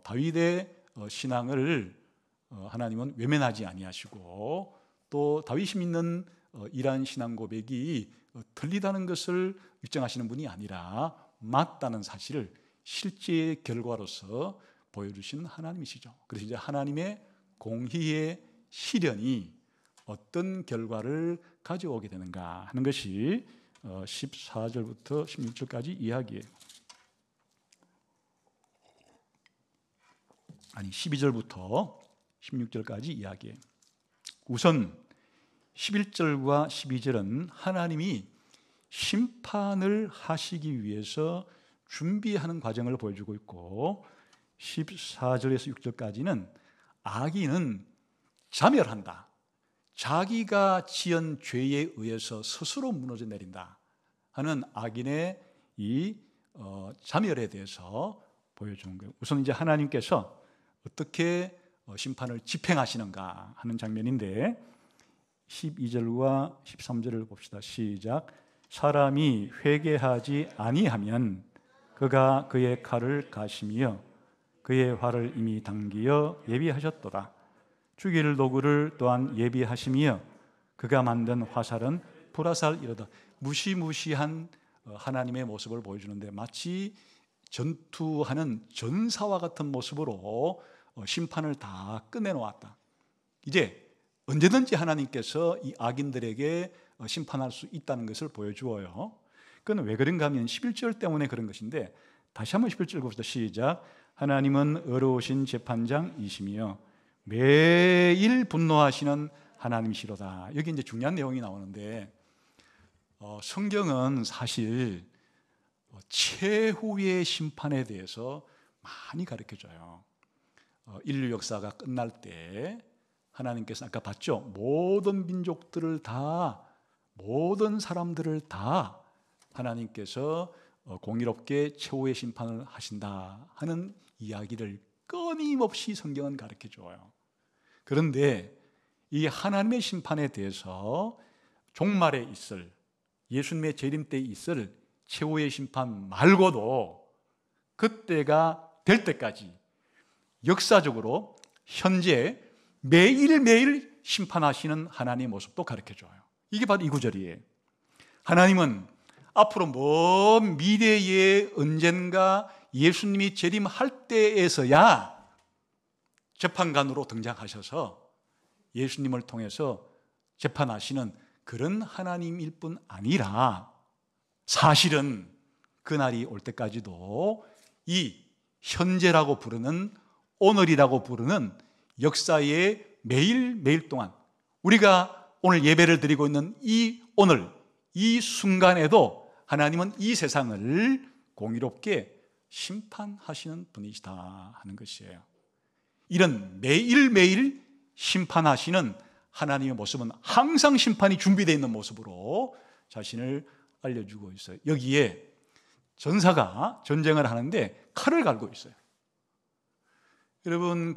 [SPEAKER 1] 다윗의 신앙을 하나님은 외면하지 아니하시고 또 다윗이 믿는 이러한 신앙 고백이 틀리다는 것을 입증하시는 분이 아니라 맞다는 사실을 실제의 결과로서 보여주신 하나님이시죠. 그래서 이제 하나님의 공의의 실현이 어떤 결과를 가져오게 되는가 하는 것이 14절부터 16절까지 이야기예요. 아니 12절부터 16절까지 이야기해요. 우선 11절과 12절은 하나님이 심판을 하시기 위해서 준비하는 과정을 보여주고 있고 14절에서 6절까지는 악인은 자멸한다. 자기가 지은 죄에 의해서 스스로 무너져 내린다 하는 악인의 이 자멸에 대해서 보여주는 거예요. 우선 이제 하나님께서 어떻게 심판을 집행하시는가 하는 장면인데 12절과 13절을 봅시다. 시작. 사람이 회개하지 아니하면 그가 그의 칼을 가시며 그의 활을 이미 당기어 예비하셨도다. 죽일 도구를 또한 예비하시며 그가 만든 화살은 불화살이로다. 무시무시한 하나님의 모습을 보여주는데 마치 전투하는 전사와 같은 모습으로 심판을 다 끝내놓았다. 이제 언제든지 하나님께서 이 악인들에게 심판할 수 있다는 것을 보여주어요. 그건 왜 그런가 하면 11절 때문에 그런 것인데 다시 한번 11절 봅시다. 시작. 하나님은 의로우신 재판장이시며 매일 분노하시는 하나님이시로다. 여기 이제 중요한 내용이 나오는데 성경은 사실 최후의 심판에 대해서 많이 가르쳐줘요. 인류 역사가 끝날 때 하나님께서 아까 봤죠? 모든 민족들을 다 모든 사람들을 다 하나님께서 공의롭게 최후의 심판을 하신다 하는 이야기를 끊임없이 성경은 가르쳐줘요. 그런데 이 하나님의 심판에 대해서 종말에 있을 예수님의 재림 때 있을 최후의 심판 말고도 그때가 될 때까지 역사적으로 현재 매일매일 심판하시는 하나님의 모습도 가르쳐줘요. 이게 바로 이 구절이에요. 하나님은 앞으로 먼 미래에 언젠가 예수님이 재림할 때에서야 재판관으로 등장하셔서 예수님을 통해서 재판하시는 그런 하나님일 뿐 아니라 사실은 그날이 올 때까지도 이 현재라고 부르는 오늘이라고 부르는 역사의 매일매일 동안 우리가 오늘 예배를 드리고 있는 오늘 이 순간에도 하나님은 이 세상을 공의롭게 심판하시는 분이시다 하는 것이에요. 이런 매일매일 심판하시는 하나님의 모습은 항상 심판이 준비되어 있는 모습으로 자신을 알려주고 있어요. 여기에 전사가 전쟁을 하는데 칼을 갈고 있어요. 여러분,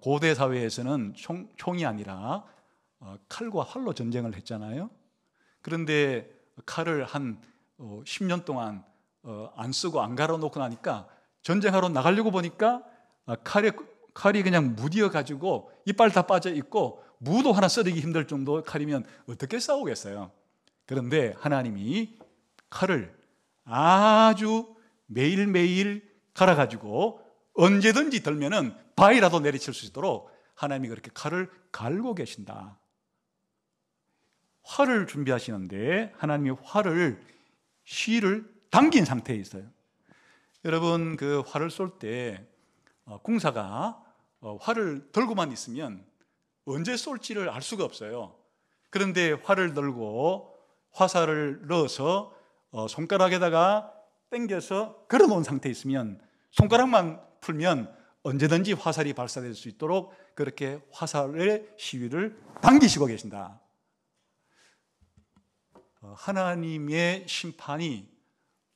[SPEAKER 1] 고대 사회에서는 총이 아니라 칼과 활로 전쟁을 했잖아요. 그런데 칼을 한 10년 동안 안 쓰고 안 갈아놓고 나니까 전쟁하러 나가려고 보니까 칼이 그냥 무디어 가지고 이빨 다 빠져 있고 무도 하나 썰기 힘들 정도 칼이면 어떻게 싸우겠어요? 그런데 하나님이 칼을 아주 매일매일 갈아가지고 언제든지 들면은 바위라도 내리칠 수 있도록 하나님이 그렇게 칼을 갈고 계신다. 활을 준비하시는데 하나님이 실을 당긴 상태에 있어요. 여러분, 그 활을 쏠 때 궁사가 활을 들고만 있으면 언제 쏠지를 알 수가 없어요. 그런데 활을 들고 화살을 넣어서 손가락에다가 당겨서 걸어놓은 상태에 있으면 손가락만 풀면 언제든지 화살이 발사될 수 있도록 그렇게 화살의 시위를 당기시고 계신다. 하나님의 심판이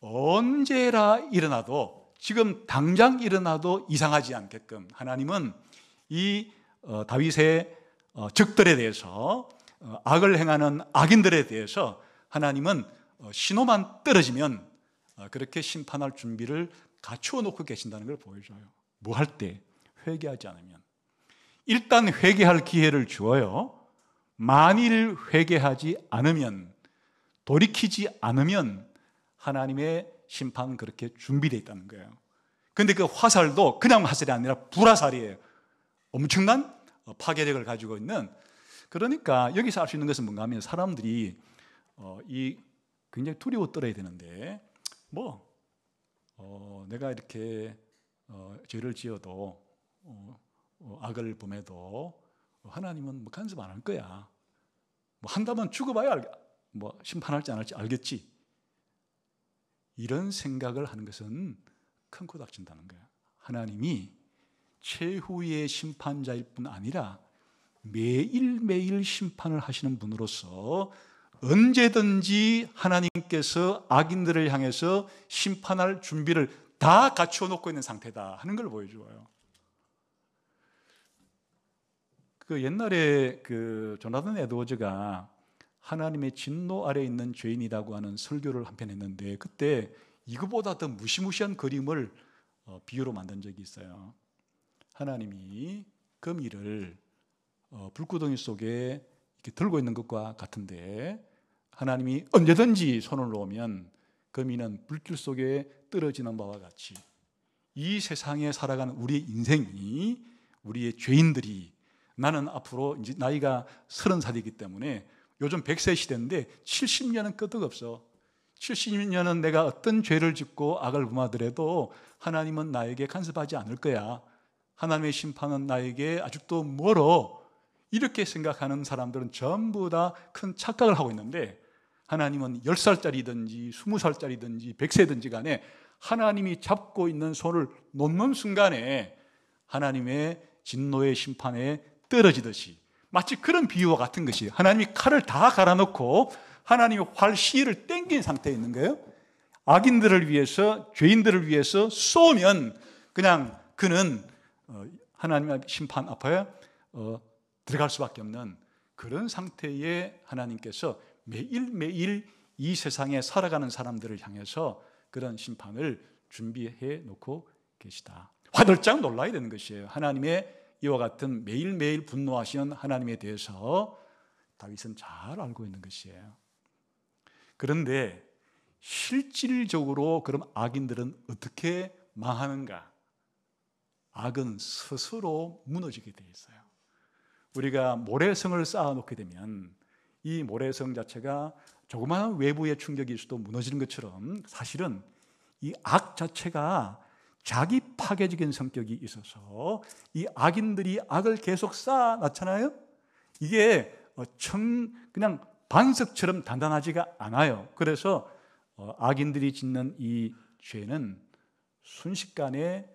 [SPEAKER 1] 언제나 일어나도, 지금 당장 일어나도 이상하지 않게끔 하나님은 이 다윗의 적들에 대해서, 악을 행하는 악인들에 대해서 하나님은 신호만 떨어지면 그렇게 심판할 준비를 갖추어 놓고 계신다는 걸 보여줘요. 뭐 할 때? 회개하지 않으면. 일단 회개할 기회를 주어요. 만일 회개하지 않으면, 돌이키지 않으면 하나님의 심판은 그렇게 준비되어 있다는 거예요. 그런데 그 화살도 그냥 화살이 아니라 불화살이에요. 엄청난 파괴력을 가지고 있는. 그러니까 여기서 알 수 있는 것은 뭔가 하면 사람들이 굉장히 두려워 떨어야 되는데, 내가 이렇게 죄를 지어도 악을 범해도 하나님은 간섭 안 할 거야. 한다면 죽어봐야 심판할지 안 할지 알겠지. 이런 생각을 하는 것은 큰 코 닥친다는 거야. 하나님이 최후의 심판자일 뿐 아니라 매일매일 심판을 하시는 분으로서 언제든지 하나님께서 악인들을 향해서 심판할 준비를 다 갖추어 놓고 있는 상태다 하는 걸 보여줘요. 옛날에 조나단 에드워즈가 하나님의 진노 아래에 있는 죄인이라고 하는 설교를 한편 했는데, 그때 이거보다 더 무시무시한 그림을 비유로 만든 적이 있어요. 하나님이 거미를 불구덩이 속에 이렇게 들고 있는 것과 같은데, 하나님이 언제든지 손을 놓으면 거미는 불길 속에 떨어지는 바와 같이 이 세상에 살아가는 우리의 인생이, 우리의 죄인들이, 나는 앞으로 이제 나이가 30살이기 때문에 요즘 100세 시대인데 70년은 끄떡없어. 70년은 내가 어떤 죄를 짓고 악을 범하더라도 하나님은 나에게 간섭하지 않을 거야. 하나님의 심판은 나에게 아직도 멀어. 이렇게 생각하는 사람들은 전부 다 큰 착각을 하고 있는데, 하나님은 10살짜리든지 20살짜리든지 100세든지 간에 하나님이 잡고 있는 손을 놓는 순간에 하나님의 진노의 심판에 떨어지듯이, 마치 그런 비유와 같은 것이, 하나님이 칼을 다 갈아놓고 하나님이 활시를 땡긴 상태에 있는 거예요. 악인들을 위해서, 죄인들을 위해서 쏘면 그냥 그는 하나님의 심판 앞에 들어갈 수밖에 없는 그런 상태에 하나님께서 매일매일 이 세상에 살아가는 사람들을 향해서 그런 심판을 준비해 놓고 계시다. 화들짝 놀라야 되는 것이에요. 하나님의 이와 같은 매일매일 분노하시는 하나님에 대해서 다윗은 잘 알고 있는 것이에요. 그런데 실질적으로 그럼 악인들은 어떻게 망하는가? 악은 스스로 무너지게 돼 있어요. 우리가 모래성을 쌓아놓게 되면 이 모래성 자체가 조그마한 외부의 충격이 있어도 무너지는 것처럼, 사실은 이 악 자체가 자기 파괴적인 성격이 있어서 이 악인들이 악을 계속 쌓아놨잖아요. 이게 그냥 반석처럼 단단하지가 않아요. 그래서 악인들이 짓는 이 죄는 순식간에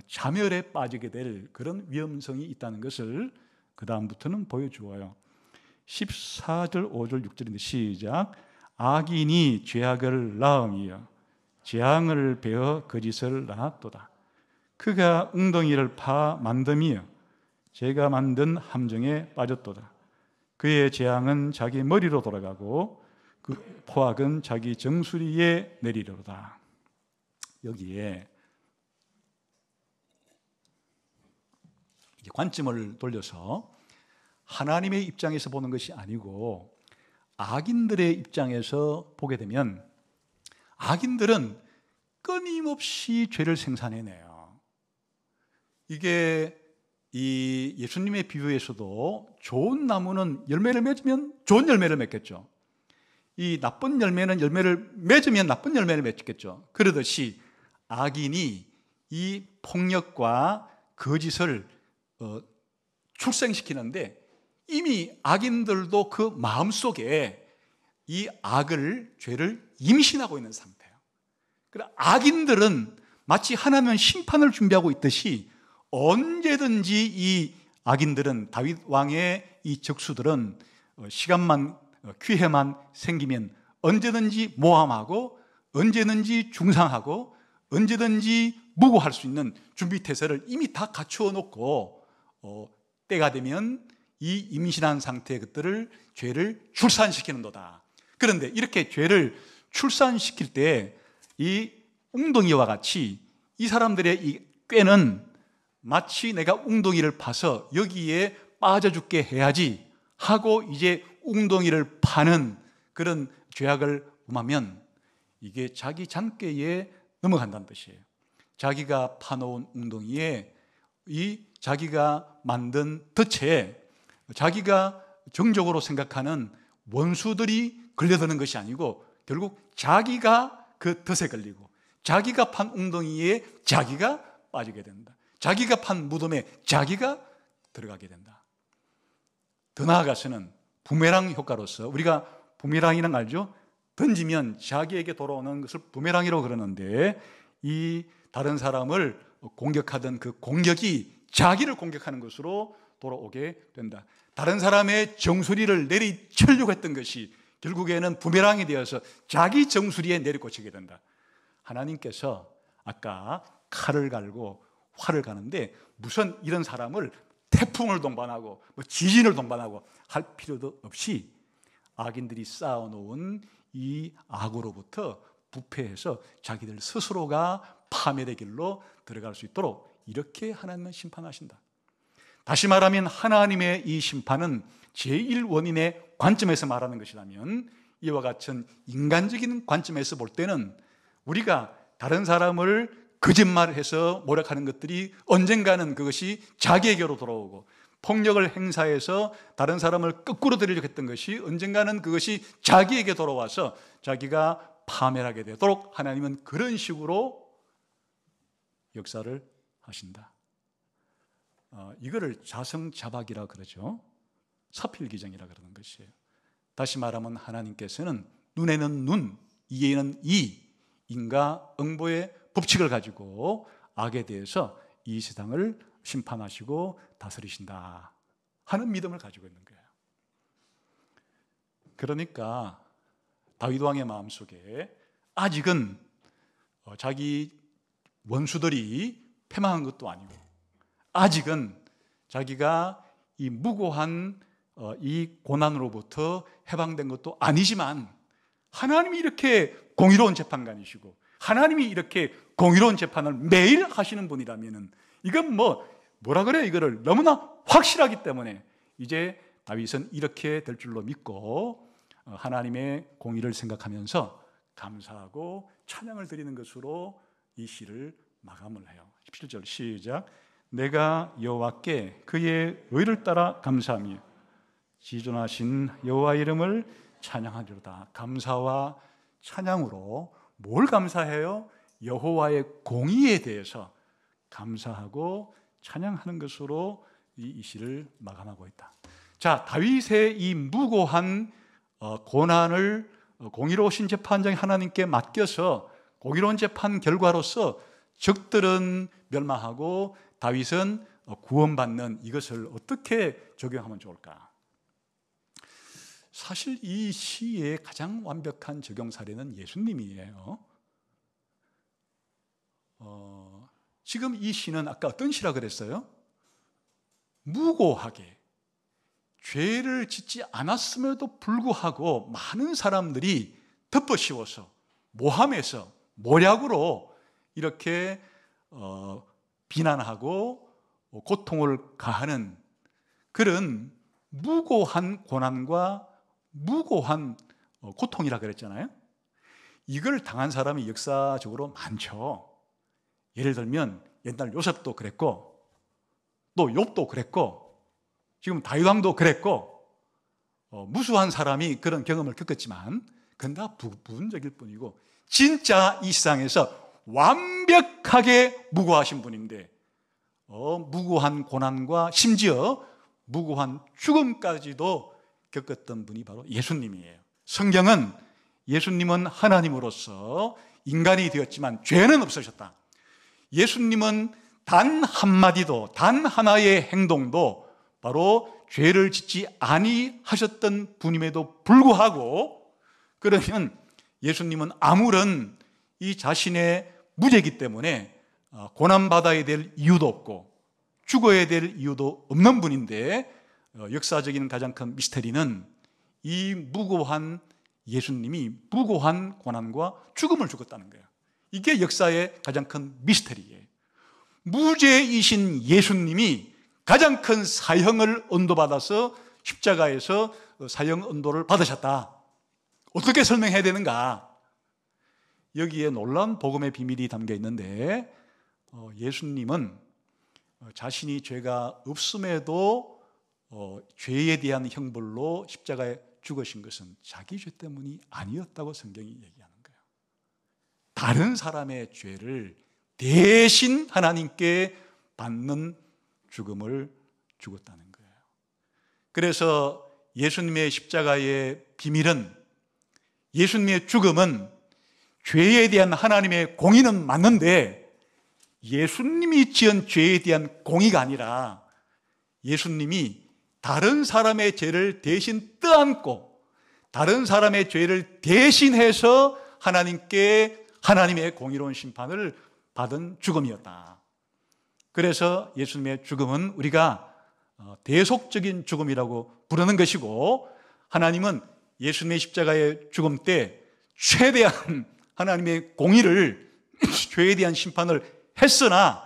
[SPEAKER 1] 자멸에 빠지게 될 그런 위험성이 있다는 것을 그 다음부터는 보여주어요. 14절, 5절, 6절인데 시작. 악인이 죄악을 낳음이여 재앙을 베어 거짓을 낳았도다. 그가 웅덩이를 파 만듦이여 제가 만든 함정에 빠졌도다. 그의 재앙은 자기 머리로 돌아가고 그 포악은 자기 정수리에 내리려다. 여기에 관점을 돌려서 하나님의 입장에서 보는 것이 아니고 악인들의 입장에서 보게 되면 악인들은 끊임없이 죄를 생산해내요. 이게 이 예수님의 비유에서도 좋은 나무는 열매를 맺으면 좋은 열매를 맺겠죠. 이 나쁜 열매는 열매를 맺으면 나쁜 열매를 맺겠죠. 그러듯이 악인이 이 폭력과 거짓을 출생시키는데 이미 악인들도 그 마음속에 이 악을, 죄를 임신하고 있는 상태예요. 그러나 악인들은 마치 하나님은 심판을 준비하고 있듯이 언제든지 이 악인들은, 다윗 왕의 이 적수들은 시간만, 기회만 생기면 언제든지 모함하고 언제든지 중상하고 언제든지 무고할 수 있는 준비태세를 이미 다 갖추어 놓고 때가 되면 이 임신한 상태의 것들을, 죄를 출산시키는도다. 그런데 이렇게 죄를 출산시킬 때 이 웅덩이와 같이 이 사람들의 이 꾀는 마치 내가 웅덩이를 파서 여기에 빠져 죽게 해야지 하고 이제 웅덩이를 파는 그런 죄악을 범하면 이게 자기 잔꾀에 넘어간다는 뜻이에요. 자기가 파놓은 웅덩이에 이 자기가 만든 덫에 자기가 정적으로 생각하는 원수들이 걸려드는 것이 아니고 결국 자기가 그 덫에 걸리고 자기가 판 웅덩이에 자기가 빠지게 된다. 자기가 판 무덤에 자기가 들어가게 된다. 더 나아가서는 부메랑 효과로서, 우리가 부메랑이란 알죠? 던지면 자기에게 돌아오는 것을 부메랑이라고 그러는데 이 다른 사람을 공격하던 그 공격이 자기를 공격하는 것으로 돌아오게 된다. 다른 사람의 정수리를 내리치려고 했던 것이 결국에는 부메랑이 되어서 자기 정수리에 내리꽂히게 된다. 하나님께서 아까 칼을 갈고 활을 가는데 무슨 이런 사람을 태풍을 동반하고 지진을 동반하고 할 필요도 없이 악인들이 쌓아놓은 이 악으로부터 부패해서 자기들 스스로가 파멸의 길로 들어갈 수 있도록 이렇게 하나님은 심판하신다. 다시 말하면 하나님의 이 심판은 제1원인의 관점에서 말하는 것이라면 이와 같은 인간적인 관점에서 볼 때는 우리가 다른 사람을 거짓말해서 모략하는 것들이 언젠가는 그것이 자기에게로 돌아오고 폭력을 행사해서 다른 사람을 거꾸로 들이려고 했던 것이 언젠가는 그것이 자기에게 돌아와서 자기가 파멸하게 되도록 하나님은 그런 식으로 역사를 하신다. 이거를 자성자박이라 그러죠. 사필기정이라 그러는 것이에요. 다시 말하면 하나님께서는 눈에는 눈, 이에는 이, 인과응보의 법칙을 가지고 악에 대해서 이 세상을 심판하시고 다스리신다 하는 믿음을 가지고 있는 거예요. 그러니까 다윗 왕의 마음속에 아직은 자기 원수들이 패망한 것도 아니고 아직은 자기가 이 무고한 이 고난으로부터 해방된 것도 아니지만 하나님이 이렇게 공의로운 재판관이시고 하나님이 이렇게 공의로운 재판을 매일 하시는 분이라면 이건 뭐라 그래요? 이거를 너무나 확실하기 때문에 이제 다윗은 이렇게 될 줄로 믿고 하나님의 공의를 생각하면서 감사하고 찬양을 드리는 것으로 이 시를 마감을 해요. 17절 시작. 내가 여호와께 그의 의를 따라 감사하며 지존하신 여호와 이름을 찬양하리로다. 감사와 찬양으로 뭘 감사해요? 여호와의 공의에 대해서 감사하고 찬양하는 것으로 이 시를 마감하고 있다. 자, 다윗의 이 무고한 고난을 공의로우신 재판장이 하나님께 맡겨서 공의로운 재판 결과로서 적들은 멸망하고 다윗은 구원받는, 이것을 어떻게 적용하면 좋을까? 사실 이 시의 가장 완벽한 적용 사례는 예수님이에요. 지금 이 시는 아까 어떤 시라 그랬어요? 무고하게, 죄를 짓지 않았음에도 불구하고 많은 사람들이 덮어씌워서 모함해서 모략으로 이렇게 비난하고 고통을 가하는 그런 무고한 고난과 무고한 고통이라 그랬잖아요. 이걸 당한 사람이 역사적으로 많죠. 예를 들면 옛날 요셉도 그랬고, 또 욥도 그랬고, 지금 다윗 왕도 그랬고, 무수한 사람이 그런 경험을 겪었지만 그건 다 부분적일 뿐이고, 진짜 이 세상에서 완벽하게 무고하신 분인데 무고한 고난과 심지어 무고한 죽음까지도 겪었던 분이 바로 예수님이에요. 성경은 예수님은 하나님으로서 인간이 되었지만 죄는 없으셨다. 예수님은 단 한마디도, 단 하나의 행동도 바로 죄를 짓지 아니하셨던 분임에도 불구하고, 그러면 예수님은 아무런 이 자신의 무죄이기 때문에 고난받아야 될 이유도 없고 죽어야 될 이유도 없는 분인데, 역사적인 가장 큰 미스터리는 이 무고한 예수님이 무고한 고난과 죽음을 죽었다는 거예요. 이게 역사의 가장 큰 미스터리예요. 무죄이신 예수님이 가장 큰 사형을 언도받아서 십자가에서 사형 언도를 받으셨다. 어떻게 설명해야 되는가? 여기에 놀라운 복음의 비밀이 담겨 있는데, 예수님은 자신이 죄가 없음에도 죄에 대한 형벌로 십자가에 죽으신 것은 자기 죄 때문이 아니었다고 성경이 얘기하는 거예요. 다른 사람의 죄를 대신 하나님께 받는 죽음을 죽었다는 거예요. 그래서 예수님의 십자가의 비밀은, 예수님의 죽음은 죄에 대한 하나님의 공의는 맞는데 예수님이 지은 죄에 대한 공의가 아니라 예수님이 다른 사람의 죄를 대신 떠안고 다른 사람의 죄를 대신해서 하나님께 하나님의 공의로운 심판을 받은 죽음이었다. 그래서 예수님의 죽음은 우리가 대속적인 죽음이라고 부르는 것이고, 하나님은 예수님의 십자가의 죽음 때 최대한 하나님의 공의를, 죄에 대한 심판을 했으나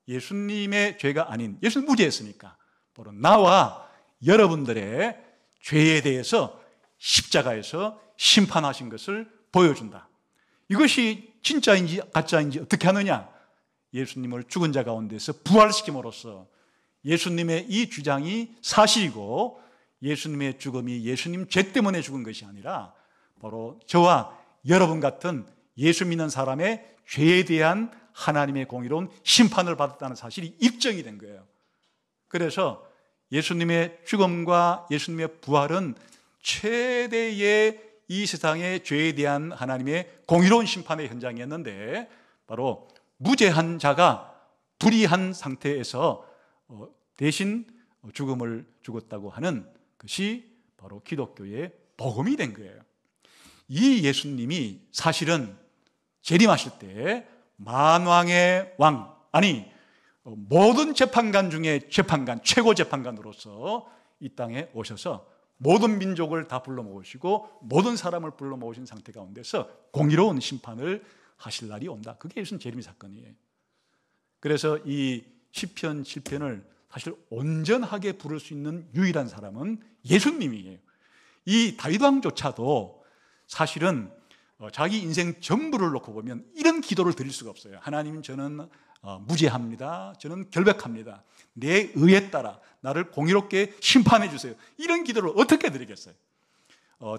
[SPEAKER 1] 예수님의 죄가 아닌, 예수는 무죄했으니까 바로 나와 여러분들의 죄에 대해서 십자가에서 심판하신 것을 보여준다. 이것이 진짜인지 가짜인지 어떻게 하느냐? 예수님을 죽은 자 가운데서 부활시킴으로써 예수님의 이 주장이 사실이고, 예수님의 죽음이 예수님 죄 때문에 죽은 것이 아니라 바로 저와 여러분 같은 예수 믿는 사람의 죄에 대한 하나님의 공의로운 심판을 받았다는 사실이 입증이 된 거예요. 그래서 예수님의 죽음과 예수님의 부활은 최대의 이 세상의 죄에 대한 하나님의 공의로운 심판의 현장이었는데, 바로 무죄한 자가 불의한 상태에서 대신 죽음을 죽었다고 하는 것이 바로 기독교의 복음이 된 거예요. 이 예수님이 사실은 재림하실 때 만왕의 왕, 아니 모든 재판관 중에 재판관, 최고 재판관으로서 이 땅에 오셔서 모든 민족을 다 불러 모으시고 모든 사람을 불러 모으신 상태 가운데서 공의로운 심판을 하실 날이 온다. 그게 예수님 재림 사건이에요. 그래서 이 시편 7편을 사실 온전하게 부를 수 있는 유일한 사람은 예수님이에요. 이 다윗 왕조차도 사실은 자기 인생 전부를 놓고 보면 이런 기도를 드릴 수가 없어요. 하나님, 저는 무죄합니다. 저는 결백합니다. 내 의에 따라 나를 공의롭게 심판해 주세요. 이런 기도를 어떻게 드리겠어요?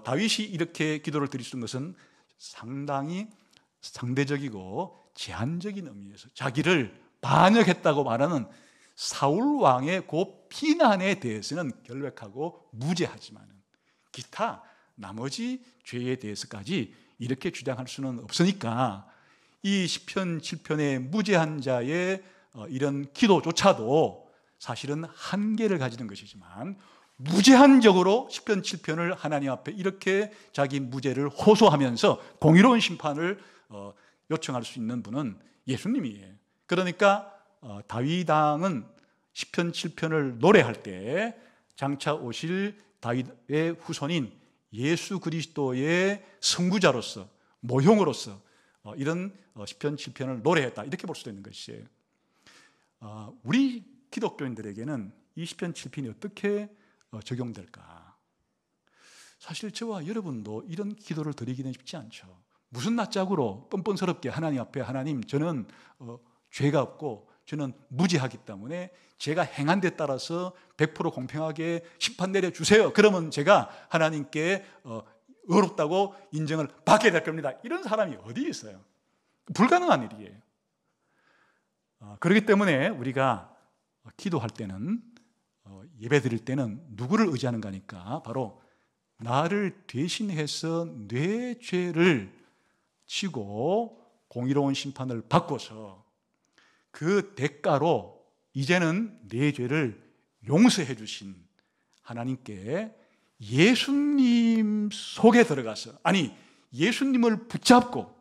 [SPEAKER 1] 다윗이 이렇게 기도를 드릴 수 있는 것은 상당히 상대적이고 제한적인 의미에서 자기를 반역했다고 말하는 사울 왕의 그 비난에 대해서는 결백하고 무죄하지만 기타 나머지 죄에 대해서까지 이렇게 주장할 수는 없으니까 이 시편 7편의 무죄한 자의 이런 기도조차도 사실은 한계를 가지는 것이지만 무제한적으로 시편 7편을 하나님 앞에 이렇게 자기 무죄를 호소하면서 공의로운 심판을 요청할 수 있는 분은 예수님이에요. 그러니까 다윗 왕은 시편 7편을 노래할 때 장차 오실 다윗의 후손인 예수 그리스도의 선구자로서 모형으로서 이런 시편 7편을 노래했다, 이렇게 볼 수도 있는 것이에요. 우리 기독교인들에게는 이 시편 7편이 어떻게 적용될까? 사실 저와 여러분도 이런 기도를 드리기는 쉽지 않죠. 무슨 낯짝으로 뻔뻔스럽게 하나님 앞에, 하나님 저는 죄가 없고 저는 무죄하기 때문에 제가 행한 데 따라서 100% 공평하게 심판 내려주세요, 그러면 제가 하나님께 의롭다고 인정을 받게 될 겁니다, 이런 사람이 어디 있어요? 불가능한 일이에요. 그렇기 때문에 우리가 기도할 때는, 예배 드릴 때는 누구를 의지하는가 하니까 바로 나를 대신해서 내 죄를 지고 공의로운 심판을 받고서 그 대가로 이제는 내 죄를 용서해 주신 하나님께 예수님 속에 들어가서, 아니 예수님을 붙잡고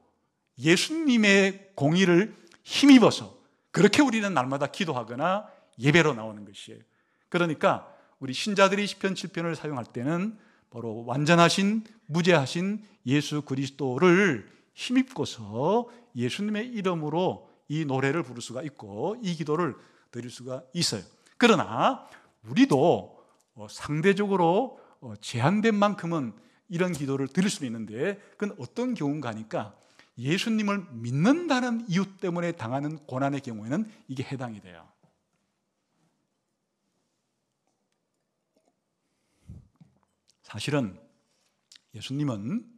[SPEAKER 1] 예수님의 공의를 힘입어서 그렇게 우리는 날마다 기도하거나 예배로 나오는 것이에요. 그러니까 우리 신자들이 시편 7편을 사용할 때는 바로 완전하신 무죄하신 예수 그리스도를 힘입고서 예수님의 이름으로 이 노래를 부를 수가 있고 이 기도를 드릴 수가 있어요. 그러나 우리도 상대적으로 제한된 만큼은 이런 기도를 드릴 수는 있는데, 그건 어떤 경우인가 하니까 예수님을 믿는다는 이유 때문에 당하는 고난의 경우에는 이게 해당이 돼요. 사실은 예수님은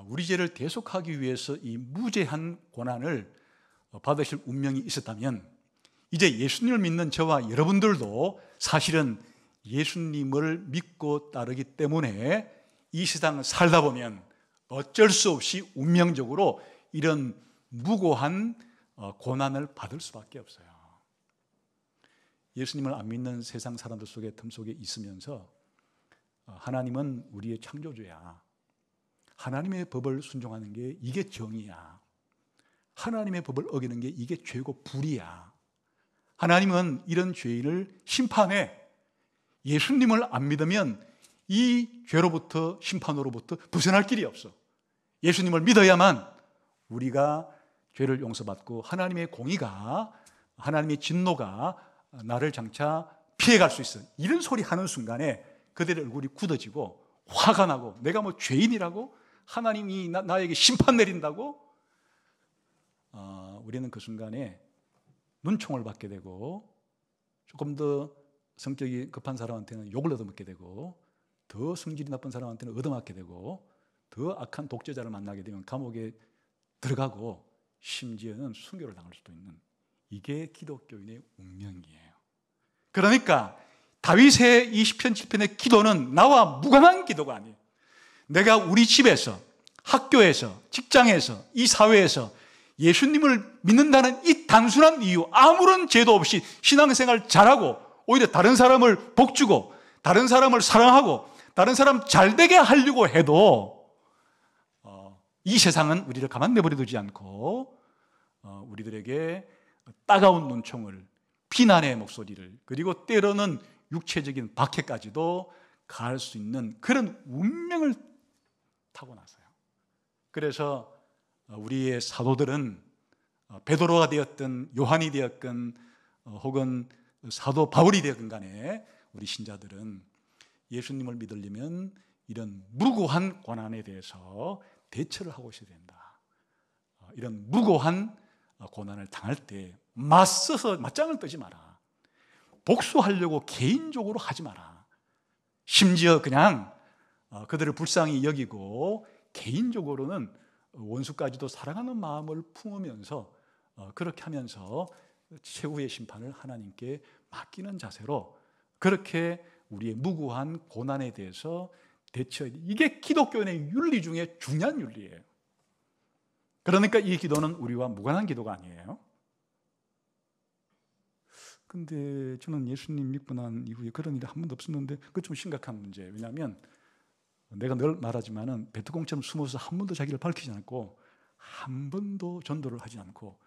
[SPEAKER 1] 우리 죄를 대속하기 위해서 이 무제한 고난을 받으실 운명이 있었다면, 이제 예수님을 믿는 저와 여러분들도 사실은 예수님을 믿고 따르기 때문에 이 세상을 살다 보면 어쩔 수 없이 운명적으로 이런 무고한 고난을 받을 수밖에 없어요. 예수님을 안 믿는 세상 사람들 속에 틈 속에 있으면서 하나님은 우리의 창조주야, 하나님의 법을 순종하는 게 이게 정의야, 하나님의 법을 어기는 게 이게 죄고 불이야, 하나님은 이런 죄인을 심판해, 예수님을 안 믿으면 이 죄로부터, 심판으로부터 벗어날 길이 없어, 예수님을 믿어야만 우리가 죄를 용서받고 하나님의 공의가, 하나님의 진노가 나를 장차 피해갈 수 있어, 이런 소리 하는 순간에 그들의 얼굴이 굳어지고 화가 나고, 내가 뭐 죄인이라고? 하나님이 나에게 심판 내린다고? 우리는 그 순간에 눈총을 받게 되고, 조금 더 성격이 급한 사람한테는 욕을 얻어먹게 되고, 더 성질이 나쁜 사람한테는 얻어맞게 되고, 더 악한 독재자를 만나게 되면 감옥에 들어가고 심지어는 순교를 당할 수도 있는, 이게 기독교인의 운명이에요. 그러니까 다윗의 이 시편 7편의 기도는 나와 무관한 기도가 아니에요. 내가 우리 집에서, 학교에서, 직장에서, 이 사회에서 예수님을 믿는다는 이 단순한 이유, 아무런 죄도 없이 신앙생활 잘하고 오히려 다른 사람을 복주고 다른 사람을 사랑하고 다른 사람 잘되게 하려고 해도 이 세상은 우리를 가만 내버려 두지 않고 우리들에게 따가운 눈총을, 비난의 목소리를, 그리고 때로는 육체적인 박해까지도 가할 수 있는 그런 운명을 타고났어요. 그래서 우리의 사도들은 베드로가 되었든 요한이 되었든 혹은 사도 바울이 되었든 간에 우리 신자들은 예수님을 믿으려면 이런 무고한 고난에 대해서 대처를 하고 있어야 된다. 이런 무고한 고난을 당할 때 맞서서 맞짱을 뜨지 마라. 복수하려고 개인적으로 하지 마라. 심지어 그냥 그들을 불쌍히 여기고 개인적으로는 원수까지도 사랑하는 마음을 품으면서 그렇게 하면서 최후의 심판을 하나님께 맡기는 자세로 그렇게 우리의 무고한 고난에 대해서 대처해야 돼. 이게 기독교인의 윤리 중에 중요한 윤리예요. 그러니까 이 기도는 우리와 무관한 기도가 아니에요. 근데 저는 예수님 믿고 난 이후에 그런 일이 한 번도 없었는데 그건 좀 심각한 문제예요. 왜냐하면 내가 늘 말하지만은 베트공처럼 숨어서 한 번도 자기를 밝히지 않고 한 번도 전도를 하지 않고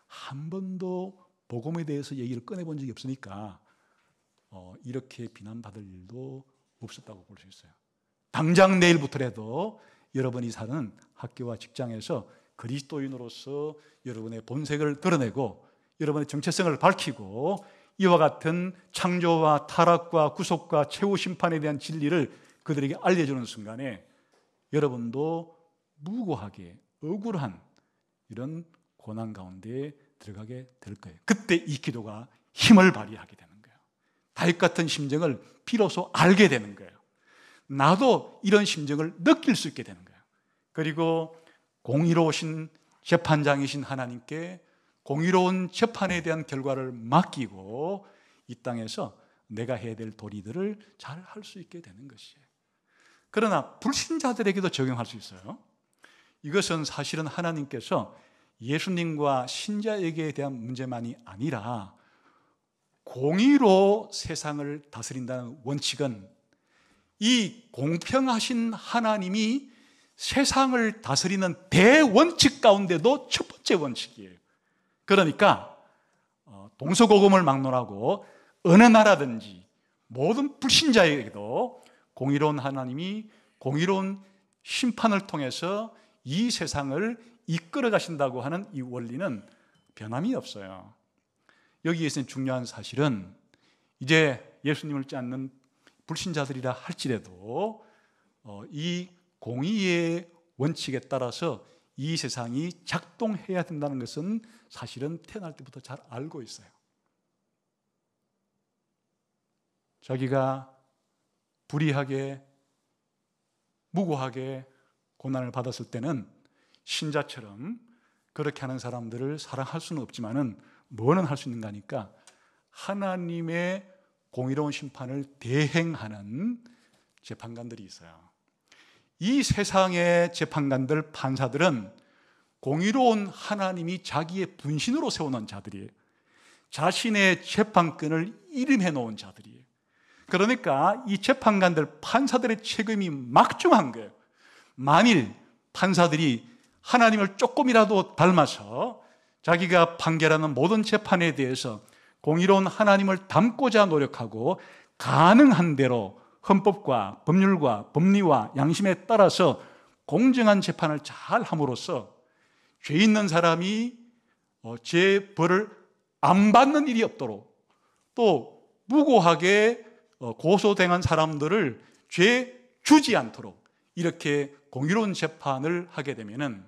[SPEAKER 1] 한 번도 복음에 대해서 얘기를 꺼내본 적이 없으니까 이렇게 비난받을 일도 없었다고 볼 수 있어요. 당장 내일부터라도 여러분이 사는 학교와 직장에서 그리스도인으로서 여러분의 본색을 드러내고 여러분의 정체성을 밝히고 이와 같은 창조와 타락과 구속과 최후 심판에 대한 진리를 그들에게 알려주는 순간에 여러분도 무고하게 억울한 이런 고난 가운데 들어가게 될 거예요. 그때 이 기도가 힘을 발휘하게 되는 거예요. 다윗 같은 심정을 비로소 알게 되는 거예요. 나도 이런 심정을 느낄 수 있게 되는 거예요. 그리고 공의로우신 재판장이신 하나님께 공의로운 재판에 대한 결과를 맡기고 이 땅에서 내가 해야 될 도리들을 잘 할 수 있게 되는 것이에요. 그러나 불신자들에게도 적용할 수 있어요. 이것은 사실은 하나님께서 예수님과 신자에게 대한 문제만이 아니라 공의로 세상을 다스린다는 원칙은 이 공평하신 하나님이 세상을 다스리는 대원칙 가운데도 첫 번째 원칙이에요. 그러니까 동서고금을 막론하고 어느 나라든지 모든 불신자에게도 공의로운 하나님이 공의로운 심판을 통해서 이 세상을 이끌어 가신다고 하는 이 원리는 변함이 없어요. 여기에서 중요한 사실은 이제 예수님을 찾는 불신자들이라 할지라도 이 공의의 원칙에 따라서 이 세상이 작동해야 된다는 것은 사실은 태어날 때부터 잘 알고 있어요. 자기가 불의하게 무고하게 고난을 받았을 때는 신자처럼 그렇게 하는 사람들을 사랑할 수는 없지만은 뭐는 할 수 있는가 하니까 하나님의 공의로운 심판을 대행하는 재판관들이 있어요. 이 세상의 재판관들, 판사들은 공의로운 하나님이 자기의 분신으로 세워놓은 자들이에요. 자신의 재판권을 이름해 놓은 자들이에요. 그러니까 이 재판관들, 판사들의 책임이 막중한 거예요. 만일 판사들이 하나님을 조금이라도 닮아서 자기가 판결하는 모든 재판에 대해서 공의로운 하나님을 닮고자 노력하고 가능한 대로 헌법과 법률과 법리와 양심에 따라서 공정한 재판을 잘 함으로써 죄 있는 사람이 죄벌을 안 받는 일이 없도록 또 무고하게 고소당한 사람들을 죄 주지 않도록 이렇게 공의로운 재판을 하게 되면은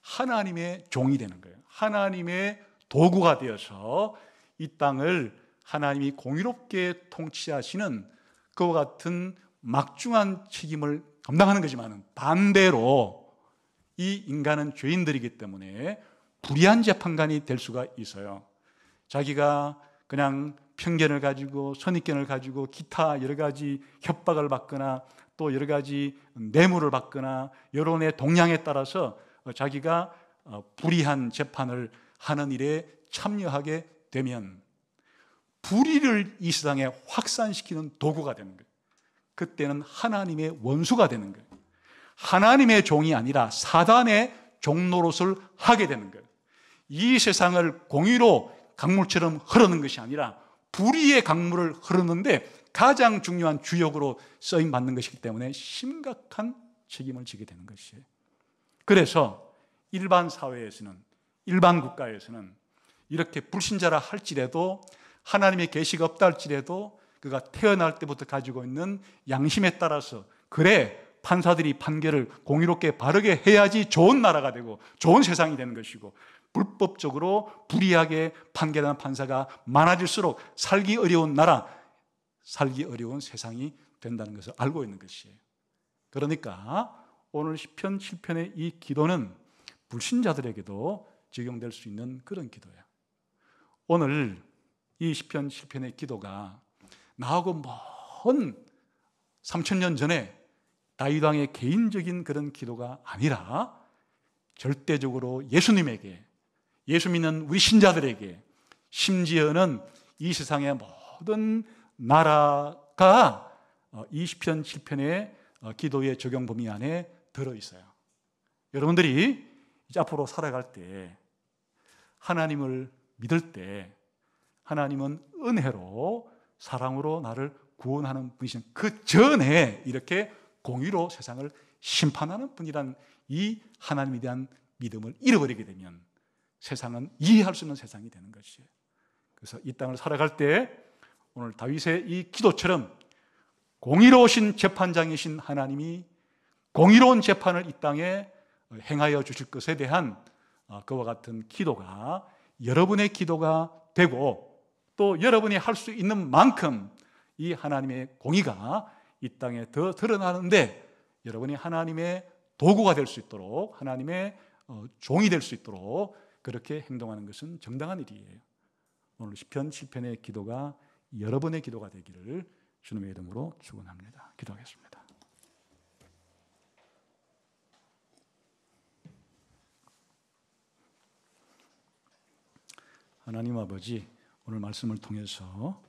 [SPEAKER 1] 하나님의 종이 되는 거예요. 하나님의 도구가 되어서 이 땅을 하나님이 공의롭게 통치하시는 그와 같은 막중한 책임을 감당하는 거지만 반대로 이 인간은 죄인들이기 때문에 불의한 재판관이 될 수가 있어요. 자기가 그냥 편견을 가지고 선입견을 가지고 기타 여러 가지 협박을 받거나 또 여러 가지 뇌물을 받거나 여론의 동향에 따라서 자기가 불의한 재판을 하는 일에 참여하게 되면 불의를 이 세상에 확산시키는 도구가 되는 거예요. 그때는 하나님의 원수가 되는 거예요. 하나님의 종이 아니라 사단의 종노릇을 하게 되는 거예요. 이 세상을 공의로 강물처럼 흐르는 것이 아니라 불의의 강물을 흐르는데 가장 중요한 주역으로 쓰임받는 것이기 때문에 심각한 책임을 지게 되는 것이에요. 그래서 일반 사회에서는, 일반 국가에서는 이렇게 불신자라 할지라도 하나님의 계시가 없다 할지라도 그가 태어날 때부터 가지고 있는 양심에 따라서 그래 판사들이 판결을 공의롭게 바르게 해야지 좋은 나라가 되고 좋은 세상이 되는 것이고 불법적으로 불의하게 판결하는 판사가 많아질수록 살기 어려운 나라, 살기 어려운 세상이 된다는 것을 알고 있는 것이에요. 그러니까 오늘 시편 7편의 이 기도는 불신자들에게도 적용될 수 있는 그런 기도예요. 오늘 이 시편 7편의 기도가 나하고 먼 3000년 전에 다윗 왕의 개인적인 그런 기도가 아니라 절대적으로 예수님에게, 예수 믿는 우리 신자들에게, 심지어는 이 세상의 모든 나라가 이 시편 7편의 기도의 적용 범위 안에 들어있어요. 여러분들이 이제 앞으로 살아갈 때, 하나님을 믿을 때, 하나님은 은혜로 사랑으로 나를 구원하는 분이신 그 전에 이렇게 공의로 세상을 심판하는 분이란 이 하나님에 대한 믿음을 잃어버리게 되면 세상은 이해할 수 없는 세상이 되는 것이에요. 그래서 이 땅을 살아갈 때 오늘 다윗의 이 기도처럼 공의로우신 재판장이신 하나님이 공의로운 재판을 이 땅에 행하여 주실 것에 대한 그와 같은 기도가 여러분의 기도가 되고, 또 여러분이 할 수 있는 만큼 이 하나님의 공의가 이 땅에 더 드러나는데 여러분이 하나님의 도구가 될 수 있도록, 하나님의 종이 될 수 있도록 그렇게 행동하는 것은 정당한 일이에요. 오늘 시편 7편의 기도가 여러분의 기도가 되기를 주님의 이름으로 축원합니다. 기도하겠습니다. 하나님 아버지, 오늘 말씀을 통해서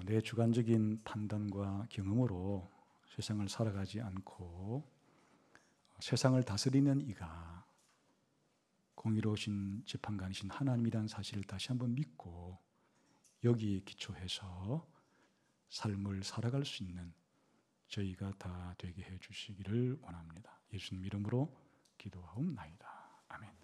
[SPEAKER 1] 내 주관적인 판단과 경험으로 세상을 살아가지 않고 세상을 다스리는 이가 공의로우신 재판관이신 하나님이라는 사실을 다시 한번 믿고 여기에 기초해서 삶을 살아갈 수 있는 저희가 다 되게 해 주시기를 원합니다. 예수님 이름으로 기도하옵나이다. 아멘.